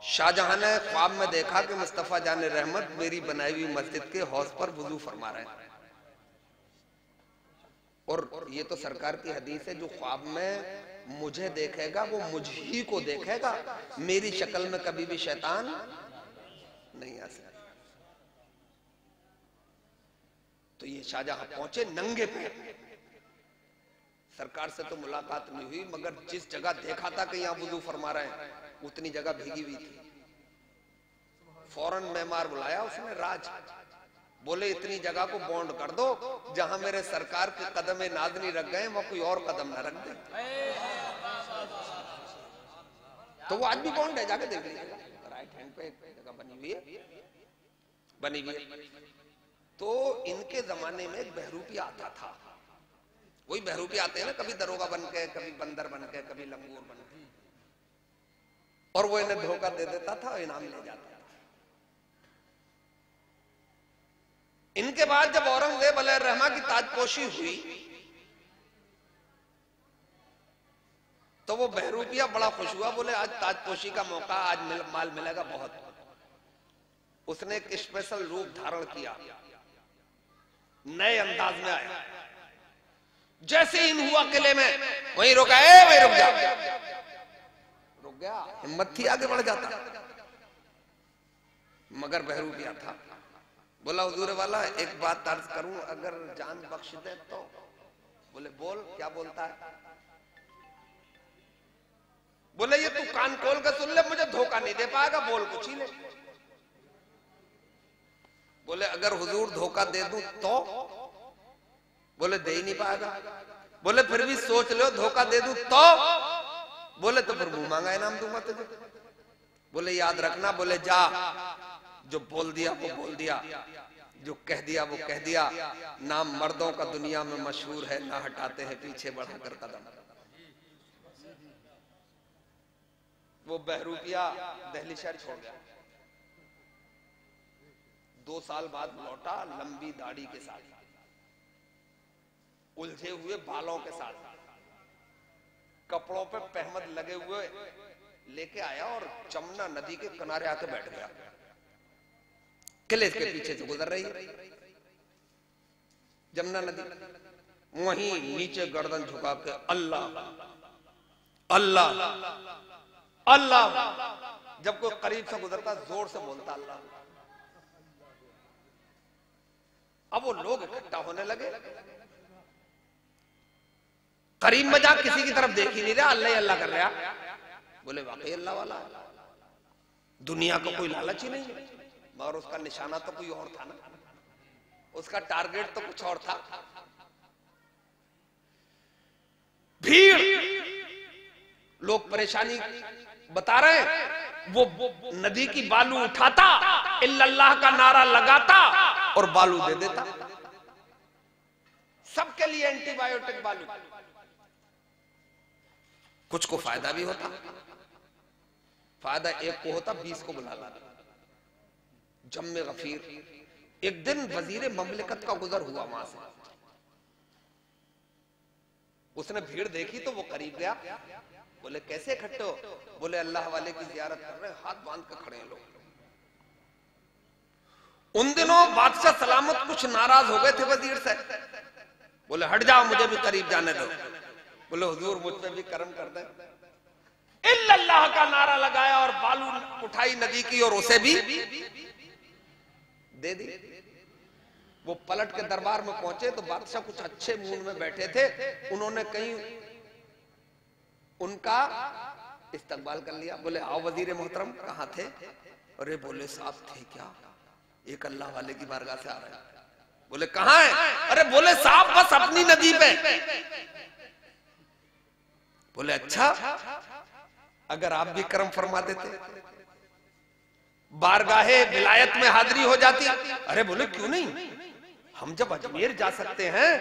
शाहजहां ने ख्वाब में देखा कि मुस्तफा जाने रहमत मेरी बनाई हुई मस्जिद के हौज पर वुजू फरमा रहे हैं। और ये तो सरकार की हदीस है, जो ख्वाब में मुझे देखेगा वो मुझ ही को देखेगा, मेरी शक्ल में कभी भी शैतान नहीं आ सकता। तो ये शाहजहां पहुंचे नंगे पैर, सरकार से तो मुलाकात नहीं हुई, मगर जिस जगह देखा था कि यहाँ वुजू फरमा रहे हैं उतनी जगह भीगी हुई थी। फौरन मेमार बुलाया उसने, राज बोले इतनी जगह को बॉन्ड कर दो, जहां मेरे सरकार के कदम नाज़नी रख गए वहां कोई और कदम ना रख दे। तो वो आज भी बॉन्ड है, जाके देख लीजिएगा, राइट हैंड पे जगह बनी हुई है। तो इनके जमाने में एक बहरूपी आता था, वही बहरूपी आते हैं ना, कभी दरोगा बन के, कभी बंदर बन के, कभी लंगूर बन के, और वो इन्हें धोखा दे देता था और इनाम ले जाता था। इनके बाद जब औरंगजेब अलैहिर्रहमा की ताजपोशी हुई तो वो बहरूपिया बड़ा खुश हुआ, बोले आज ताजपोशी का मौका, आज माल मिलेगा बहुत। उसने एक स्पेशल रूप धारण किया, नए अंदाज में आया। जैसे इन हुआ किले में, वहीं रुका, वहीं रुक जा, रुक गया, हिम्मत थी आगे बढ़ जाता, मगर बहरूपिया था। बोला हुजूर वाला एक बात अर्ज करूं, अगर जान बख्श दे तो। बोले बोल, क्या बोलता है? बोले ये तू कान खोल कर सुन ले, मुझे धोखा नहीं दे पाएगा, बोल कुछ ही ले। बोले अगर हुजूर धोखा दे दूं तो? बोले दे ही नहीं पाएगा। बोले फिर भी सोच लो, धोखा दे दूं तो? बोले तो फिर मुंह मांगा इनाम दूंगा तुझे। बोले याद रखना, बोले जा, जो बोल दिया वो बोल दिया, जो कह दिया वो कह दिया, नाम मर्दों का दुनिया में मशहूर है, ना हटाते हैं पीछे बढ़ाकर कदम। वो बहरूपिया दिल्ली शहर छोड़ गया, 2 साल बाद लौटा, लंबी दाढ़ी के साथ, उलझे हुए बालों के साथ, कपड़ों पे पहमद लगे हुए लेके आया और जमुना नदी के किनारे आके बैठ गया। किले के पीछे से गुजर रही है जमुना नदी, वहीं नीचे गर्दन झुका के अल्लाह अल्लाह अल्लाह, जब कोई करीब से गुजरता जोर से बोलता अल्लाह। अब वो लोग इकट्ठा होने लगे, करीब में जा किसी की तरफ देख ही नहीं रहा, अल्लाह ही अल्लाह कर रहा। बोले वाकई अल्लाह वाला है, दुनिया को कोई लालच ही नहीं है, मगर उसका निशाना तो कोई और था ना, उसका टारगेट तो कुछ और था। भीड़, लोग परेशानी बता रहे हैं, वो नदी की बालू उठाता, इल्लल्लाह का नारा लगाता और बालू दे देता। सबके लिए एंटीबायोटिक बालू, कुछ को फायदा भी होता, फायदा एक को होता, 20 को बुला लाता। जम्मे गफीर, एक दिन वजीर ममलिकत का गुजर हुआ वहां से, उसने भीड़ देखी तो वो करीब गया। बोले कैसे इकट्ठे हो? बोले अल्लाह वाले की जियारत कर रहे हैं, हाथ बांध कर खड़े हैं लोग। उन दिनों बादशाह सलामत कुछ नाराज हो गए थे वजीर से, बोले हट जाओ, मुझे भी करीब जाने दो। बोले हुजूर मुझ पे भी करम कर दे। इल्लल्लाह का नारा लगाया और बालू उठाई नदी की और उसे भी दे दी। वो पलट के दरबार में पहुंचे तो बादशाह कुछ अच्छे मूड में बैठे थे, उन्होंने कहीं उनका इस्तकबाल कर लिया। बोले आओ वजीर मोहतरम, कहाँ थे? अरे बोले साहब थे क्या, एक अल्लाह वाले की बारगाह से आ रहे हैं। बोले कहाँ है? अरे बोले साहब बस अपनी नदी पे। बोले अच्छा, अगर आप भी करम फरमा देते, बारगाहे विलायत में हाजिरी हो जाती। अरे बोले क्यों नहीं, हम जब अजमेर जा सकते हैं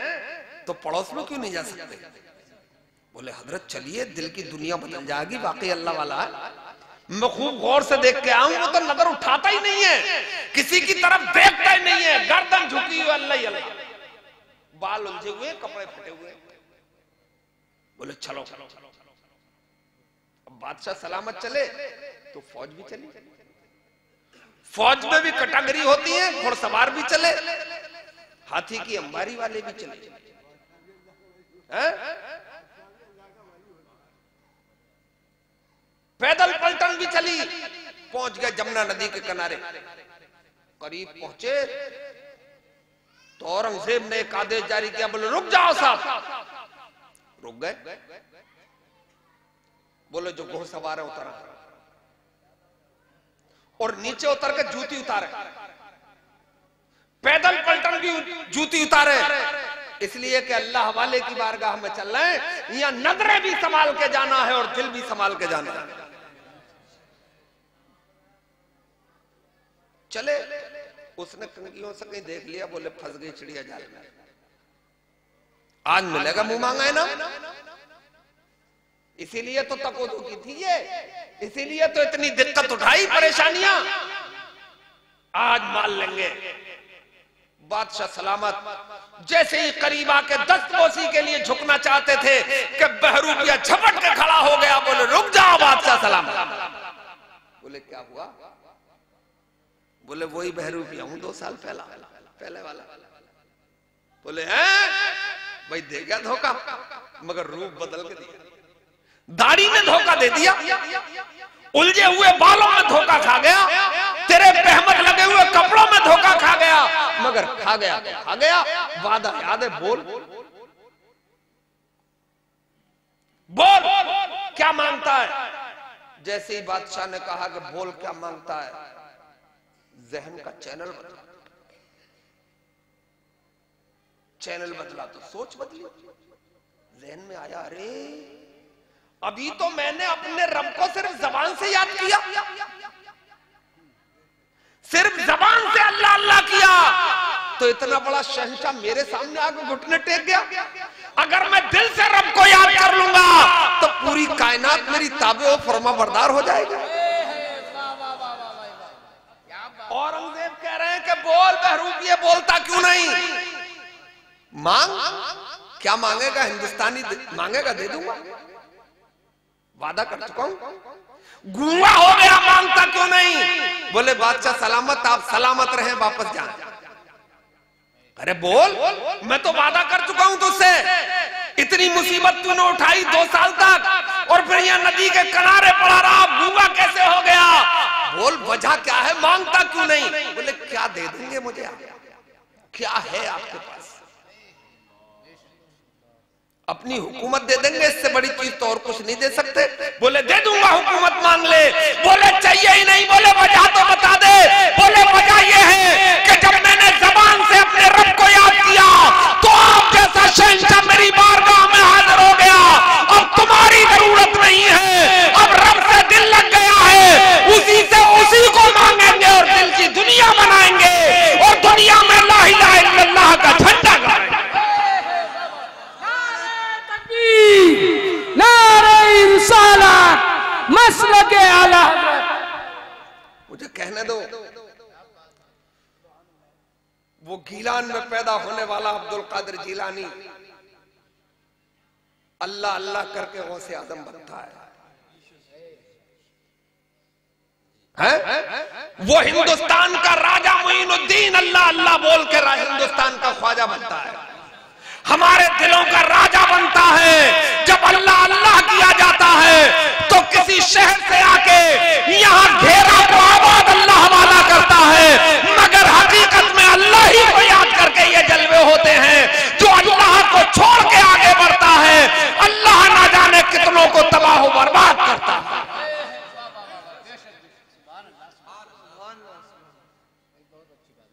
तो पड़ोस में क्यों नहीं जा सकते? बोले हजरत चलिए, दिल की दुनिया बदल जाएगी, वाकई अल्लाह वाला है। मैं खूब गौर से देख के आऊं, वो तो नजर उठाता ही नहीं है, किसी की तरफ देखता ही नहीं है, गर्दन झुकी हुई अल्लाह ही अल्लाह, बाल उलझे हुए, कपड़े फटे हुए। बोले चलो, अब बादशाह सलामत चले, तो फौज भी चली। फौज में भी कैटेगरी होती है, घुड़सवार भी चले, हाथी की अंबारी वाले भी चले, पैदल पलटन भी चली। पहुंच गए जमुना नदी के किनारे, करीब पहुंचे तो औरंगजेब ने एक आदेश जारी किया, बोले रुक जाओ साहब। रुक गए। बोले जो घुड़सवार है उतरा, और नीचे उतर के जूती उतारे, पैदल पलटन भी जूती उतारे, इसलिए कि अल्लाह वाले की बारगाह में चल रहे हैं, यहां नजरें भी संभाल के जाना है और दिल भी संभाल के जाना है। चले, उसने कंगियों से कहीं देख लिया, बोले फंस गई चिड़िया जाल में, आज मिलेगा मुंह मांगा है ना। इसीलिए तो तकोदो की थी ये, इसीलिए तो इतनी दिक्कत उठाई, परेशानियां। आज मान लेंगे। बादशाह सलामत जैसे ही करीब आके दस्तबोसी के लिए झुकना चाहते थे कि बहरूपिया झपट के खड़ा हो गया, बोले रुक जाओ बादशाह सलामत। बोले क्या हुआ? बोले वही बहरूपिया हूं 2 साल पहले वाला। बोले हैं भाई, दे गया धोखा, मगर रूप बदल के दिया। दाढ़ी में धोखा दे दिया, उलझे हुए बालों में धोखा खा गया, तेरे पहमत लगे हुए कपड़ों में धोखा खा गया, मगर खा गया। वादा याद है? बोल क्या मांगता है? जैसे ही बादशाह ने कहा कि बोल क्या मांगता है, जहन का चैनल बदला तो सोच बदली। जहन में आया, अरे अभी तो मैंने अपने रब को सिर्फ जबान से याद किया, सिर्फ जबान से अल्लाह अल्लाह किया, तो इतना बड़ा शहंशाह मेरे सामने आके घुटने टेक गया। अगर मैं दिल से रब को याद कर लूंगा तो पूरी कायनात मेरी ताबे और फरमा बरदार हो जाएगी। औरंगजेब कह रहे हैं कि बोल बहरूप, ये बोलता क्यों नहीं? मांग, क्या मांगेगा? हिंदुस्तानी मांगेगा, दे दूंगा, वादा कर चुका हूं। गूंगा हो गया, मांगता क्यों नहीं? बोले बादशाह सलामत, आप सलामत रहें, वापस जाएं। अरे बोल, मैं तो वादा कर चुका हूं तुझसे, इतनी मुसीबत तूने उठाई 2 साल तक, और फिर यहां नदी के किनारे पड़ा रहा, गूंगा कैसे हो गया? बोल वजह क्या है, मांगता क्यों नहीं? बोले क्या दे देंगे मुझे आप? क्या है आपके पास? अपनी हुकूमत दे देंगे, इससे बड़ी चीज तो और कुछ नहीं दे सकते। बोले दे दूंगा, हुकूमत मान ले। बोले चाहिए ही नहीं। बोले वजह तो बता दे। बोले वजह यह है कि जब मैंने जबान से अपने रब को याद किया तो आप जैसा शहंशाह मेरी बारगाह में हाजिर हो गया। अब तुम्हारी जरूरत नहीं है, अब रब से दिल लग गया है, उसी से उसी को मांगेंगे और दिल की दुनिया बनाएंगे और दुनिया में ला इलाहा इल्लल्लाह का झंडा गाएंगे। नारे रिसालत मसलके आला हज़रत। मुझे कहने दो, वो गीलान में पैदा होने वाला अब्दुल कादिर जीलानी अल्लाह अल्लाह करके गौसे आजम बनता है? वो हिंदुस्तान का राजा मोइनुद्दीन अल्लाह अल्लाह बोल के हिंदुस्तान का ख्वाजा बनता है, हमारे दिलों का राजा बनता है। जब अल्लाह अल्लाह किया जाता है तो किसी शहर से आके यहाँ घेरा को आबाद अल्लाह वाला करता है, मगर हकीकत में अल्लाह ही को याद करके ये जलवे होते हैं। जो अल्लाह को छोड़ के आगे बढ़ता है, अल्लाह ना जाने कितनों को तबाह बर्बाद करता है।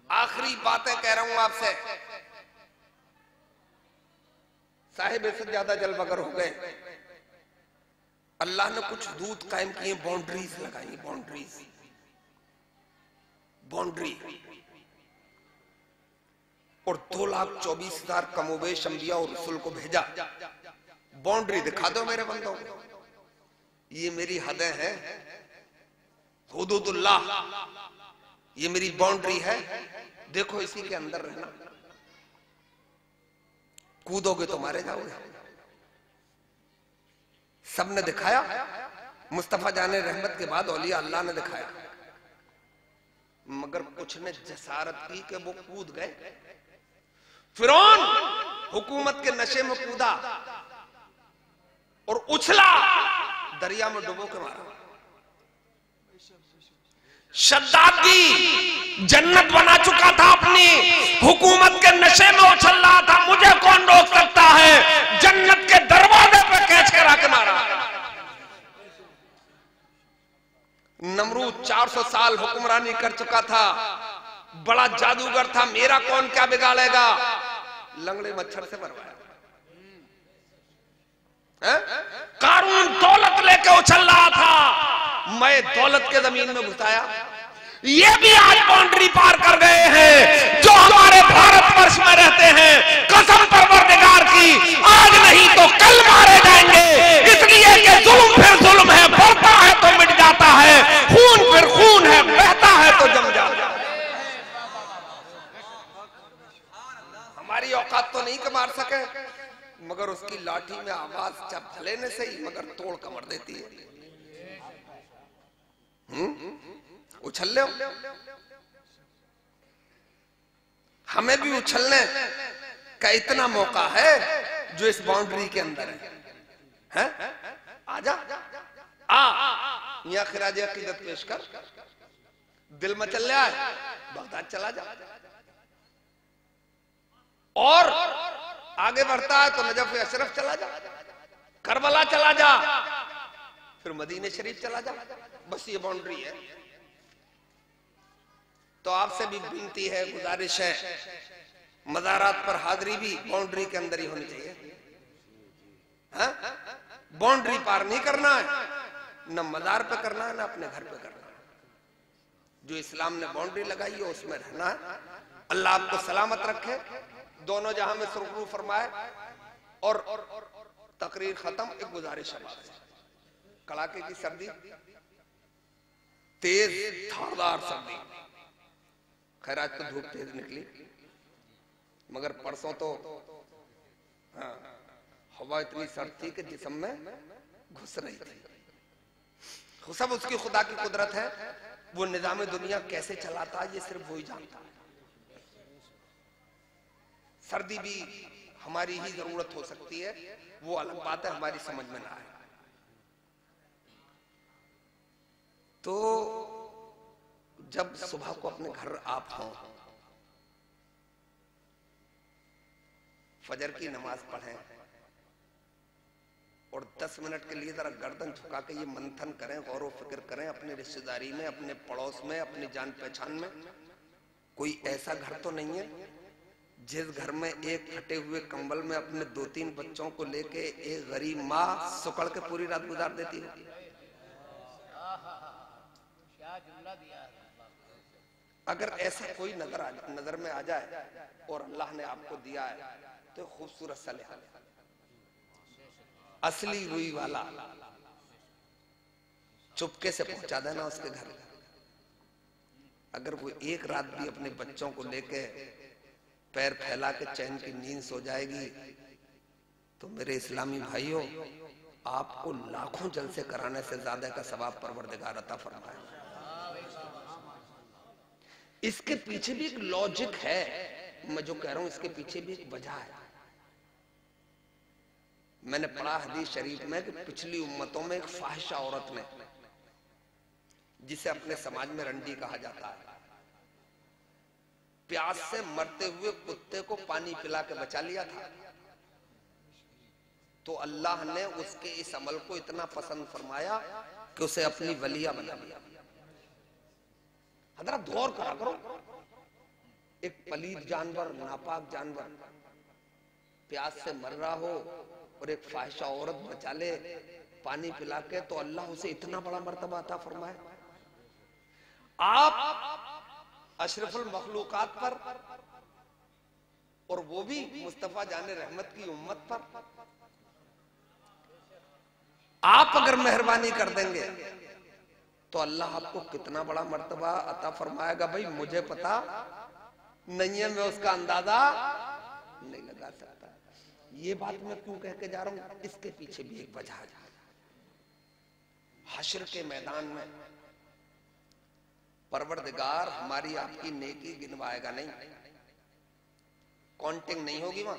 आखिरी बातें कह रहा हूं आपसे, साहिब इससे ज्यादा जलवगर हो गए। अल्लाह ने कुछ दूत कायम किए, बाउंड्रीज लगाई, बाउंड्री, और 2,24,000 कमोबेश अंबिया और रसूल को भेजा। बाउंड्री दिखा दो मेरे बंदों, ये मेरी हदें हैं, हुदूदुल्लाह, ये मेरी बाउंड्री है, देखो इसी के अंदर रहना, कूदोगे तो मारे जाओगे। सबने दिखाया, मुस्तफा जाने रहमत के बाद औलिया अल्लाह ने दिखाया, मगर कुछ ने जसारत की कि वो कूद गए। फिरौन हुकूमत के नशे में कूदा और उछला, दरिया में डुबो के मारा। शद्दाद की जन्नत बना चुका था, अपनी हुकूमत के नशे में उछल रहा था, मुझे कौन रोक सकता है, जन्नत के दरवाजे पे कैच करा के मारा। नमरूद 400 साल हुक्मरानी कर चुका था, बड़ा जादूगर था, मेरा कौन क्या बिगाड़ेगा, लंगड़े मच्छर से मरवाया। कारून दौलत लेके उछल रहा था, मैं दौलत के जमीन में घुसाया। ये भी आज बाउंड्री पार कर गए हैं जो हमारे भारतवर्ष में रहते हैं। कसम परवरदिगार की, आज नहीं तो कल मारे जाएंगे, इसलिए कि जुल्म फिर जुल्म है, बढ़ता है तो मिट जाता है, खून फिर खून है, बहता है तो जम जाता है। हमारी औकात तो नहीं कि मार सके, मगर उसकी लाठी में आवाज चप लेने से ही मगर तोड़ कमर देती है। उछल ले, हमें भी उछलने का इतना मौका है जो इस बाउंड्री के अंदर है? आजा यहाँ खिराज अकीदत पेश कर, दिल में चल रहा है बगदाद चला जा, और आगे बढ़ता है तो नजफ अशरफ चला जा, करबला चला जा, फिर मदीने शरीफ चला जा, बस ये बाउंड्री है। तो आपसे भी विनती है, गुजारिश है, मज़ारात पर हाजिरी भी बाउंड्री के अंदर ही होनी चाहिए। बाउंड्री पार नहीं करना है, न मज़ार पे करना है, न अपने घर पे करना है। जो इस्लाम ने बाउंड्री लगाई है उसमें रहना है। अल्लाह आपको सलामत रखे, दोनों जहां में सुरखरू फरमाए। और तकरीर खत्म, एक गुजारिश है, कड़ाके की सर्दी, तेज धारदार सर्दी, खैर आज तो धूप तेज निकली, मगर परसों तो हवा इतनी सर्द थी कि जिस्म में घुस रही थी। सब उसकी खुदा की कुदरत है, वो निजाम दुनिया कैसे चलाता है ये सिर्फ वही जानता है। सर्दी भी हमारी ही जरूरत हो सकती है, वो अलग बात है, हमारी समझ में ना आए। तो जब सुबह को अपने घर आप हों, फजर की नमाज पढ़ें और 10 मिनट के लिए जरा गर्दन झुका के ये मंथन करें, गौर व फिक्र करें, अपनी रिश्तेदारी में, अपने पड़ोस में, अपनी जान पहचान में कोई ऐसा घर तो नहीं है जिस घर में एक फटे हुए कंबल में अपने 2-3 बच्चों को लेके एक गरीब माँ सुकड़ के पूरी रात गुजार देती है। अगर ऐसा कोई नजर में आ जाए और अल्लाह ने आपको दिया है तो खूबसूरत सा लिहाज, असली रुई वाला चुपके से पहुंचा देना उसके घर। अगर वो एक रात भी अपने बच्चों को लेके पैर फैला के चैन की नींद सो जाएगी तो मेरे इस्लामी भाइयों, आपको लाखों जलसे कराने से ज्यादा का सवाब परवरदिगार अता फरमाए। इसके पीछे भी एक लॉजिक है, मैं जो कह रहा हूं इसके पीछे भी एक वजह है। मैंने पढ़ा हदीस शरीफ में कि पिछली उम्मतों में एक फाहिशा औरत ने, जिसे अपने समाज में रंडी कहा जाता है, प्यास से मरते हुए कुत्ते को पानी पिला के बचा लिया था। तो अल्लाह ने उसके इस अमल को इतना पसंद फरमाया कि उसे अपनी वलिया बना लिया। हजरत गौर करा करो, एक पलीद जानवर, नापाक जानवर प्यास से मर रहा हो और एक फाहिशा औरत बचा ले पानी पिला के, तो अल्लाह उसे इतना बड़ा मर्तबा अता फरमाए। आप अशरफुल मखलूकात पर, और वो भी मुस्तफा जाने रहमत की उम्मत पर, आप अगर मेहरबानी कर देंगे तो अल्लाह आपको कितना बड़ा मर्तबा अता फरमाएगा। भाई मुझे पता नहीं है, मैं उसका अंदाजा नहीं लगा सकता। ये बात मैं क्यों कह के जा रहा हूं, इसके पीछे भी एक वजह है। हश्र के मैदान में परवरदिगार हमारी आपकी नेकी गिनवाएगा नहीं, काउंटिंग नहीं होगी वहां।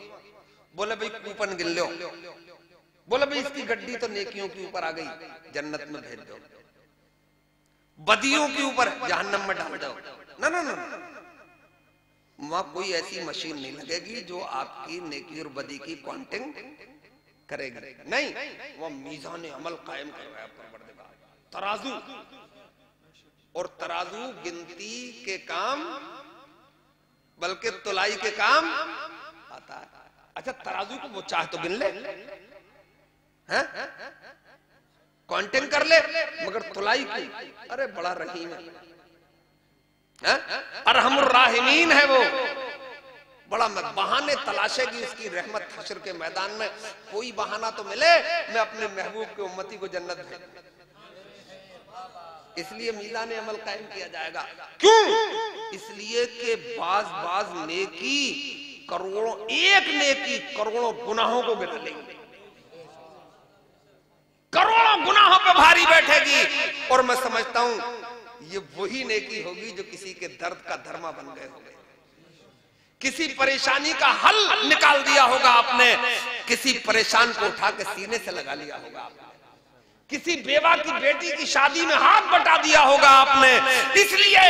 बोले भाई कूपन गिन लो, बोले भाई इसकी गड्डी तो नेकियों के ऊपर आ गई, जन्नत में भेज दो, बदियों के ऊपर जहन्नम में डाल दो। ना ना ना, वहां कोई ऐसी मशीन नहीं लगेगी जो आपकी नेकी और बदी की काउंटिंग करेगी, नहीं। वह मीज़ान अमल कायम करवाया परवरदिगार, तराजू, और तराजू गिनती के काम बल्कि तुलाई के काम आता है। अच्छा, तराजू को वो चाहे तो गिन ले, हैं, काउंटिंग कर ले, मगर तुलाई की, अरे बड़ा रहीम है, अरहमुर राहिमीन है वो, बड़ा बहाने तलाशेगी उसकी रहमत हश्र के मैदान में। कोई बहाना तो मिले मैं अपने महबूब के उम्मती को जन्नत भेजूं। इसलिए मीज़ान अमल कायम किया जाएगा। क्यों? इसलिए कि बाज नेकी करोड़ों, एक नेकी करोड़ों गुनाहों को गिना लेंगे, करोड़ों गुनाहों पे भारी बैठेगी। और मैं समझता हूं ये वही नेकी होगी जो किसी के दर्द का धर्मा बन गए होंगे, किसी परेशानी का हल निकाल दिया होगा आपने, किसी परेशान को उठा के सीने से लगा लिया होगा आपने, किसी बेवा की बेटी की शादी में हाथ बटा दिया होगा आपने। इसलिए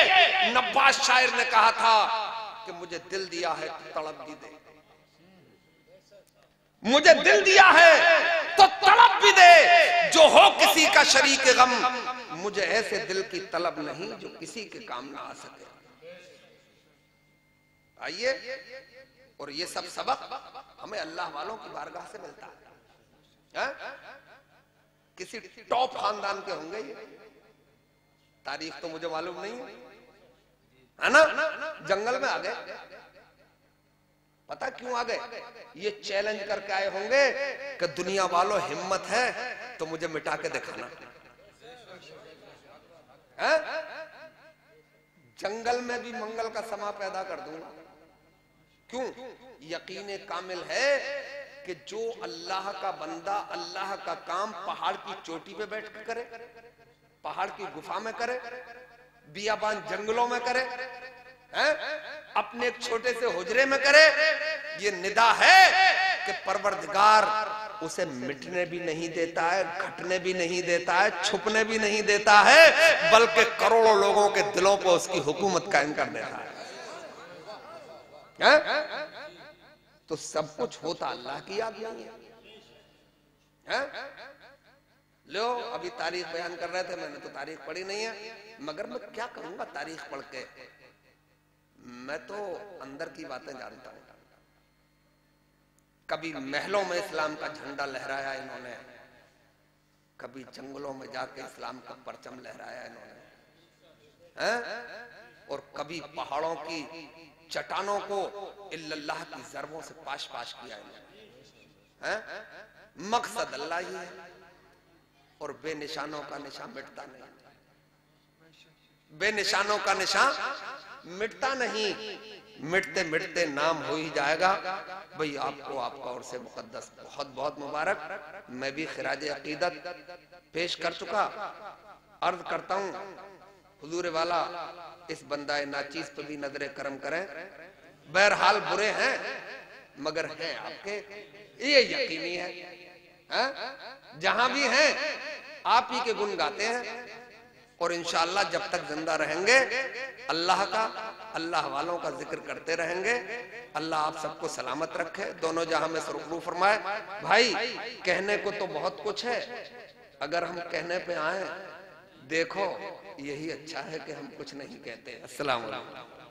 नब्बास शायर ने कहा था कि मुझे दिल दिया है तो तड़प भी दे, मुझे दिल दिया है तो तड़प भी दे, जो हो किसी का शरीक गम, मुझे ऐसे दिल की तलब नहीं जो किसी के काम ना आ सके। आइए, और ये सब सबक हमें अल्लाह वालों की बारगाह से मिलता है। किसी टॉप खानदान के होंगे ये, तारीख तो मुझे मालूम नहीं है ना। जंगल में आ गए, पता क्यों आ गए? ये चैलेंज करके आए होंगे कि दुनिया वालों हिम्मत है तो मुझे मिटा के दिखाना है? जंगल में भी मंगल का समा पैदा कर दूंगा। क्यों? यकीन कामिल है कि जो अल्लाह का बंदा अल्लाह का काम पहाड़ की चोटी पे बैठ कर करे, पहाड़ की गुफा में करे, बियाबान जंगलों में करे, हैं? अपने एक छोटे से हुजरे में करे, ये निदा है कि परवरदिगार उसे मिटने भी नहीं देता है, घटने भी नहीं देता है, छुपने भी नहीं देता है, बल्कि करोड़ों लोगों के दिलों पर उसकी हुकूमत कायम कर देता है। तो सब कुछ होता अल्लाह की याद नहीं है। लो, अभी तारीख बयान कर रहे थे, मैंने तो तारीख पढ़ी नहीं है, मगर मैं क्या करूंगा तारीख पढ़ के, मैं तो अंदर की बातें जानता हूं। कभी महलों में इस्लाम का झंडा लहराया इन्होंने, कभी जंगलों में जाके इस्लाम का परचम लहराया इन्होंने, और कभी पहाड़ों की चट्टानों को इल्लल्लाह की ज़रबों से पाश पाश किया इन्होंने। मकसद अल्लाह ही है, और बेनिशानों का निशान मिटता नहीं, बेनिशानों का निशान मिटता नहीं, मिटते मिटते नाम हो ही जाएगा। भाई आपको आपका और से मुकद्दस बहुत बहुत मुबारक। मैं भी खिराज अकीदत पेश कर चुका। अर्ज करता हूँ हुजूर वाला इस बंदाए नाचीज पे भी नजरे करम करें। बहरहाल बुरे हैं मगर हैं आपके, ये यकीनी है। जहां भी हैं आप ही के गुण गाते हैं, और इंशाअल्लाह जब तक जिंदा रहेंगे अल्लाह का, अल्लाह वालों का जिक्र करते रहेंगे। अल्लाह आप सबको सलामत रखे, दोनों जहां में सुरखरू फरमाए। भाई कहने को तो बहुत कुछ है, अगर हम कहने पे आए देखो यही अच्छा है कि हम कुछ नहीं कहते। अस्सलाम वालेकुम।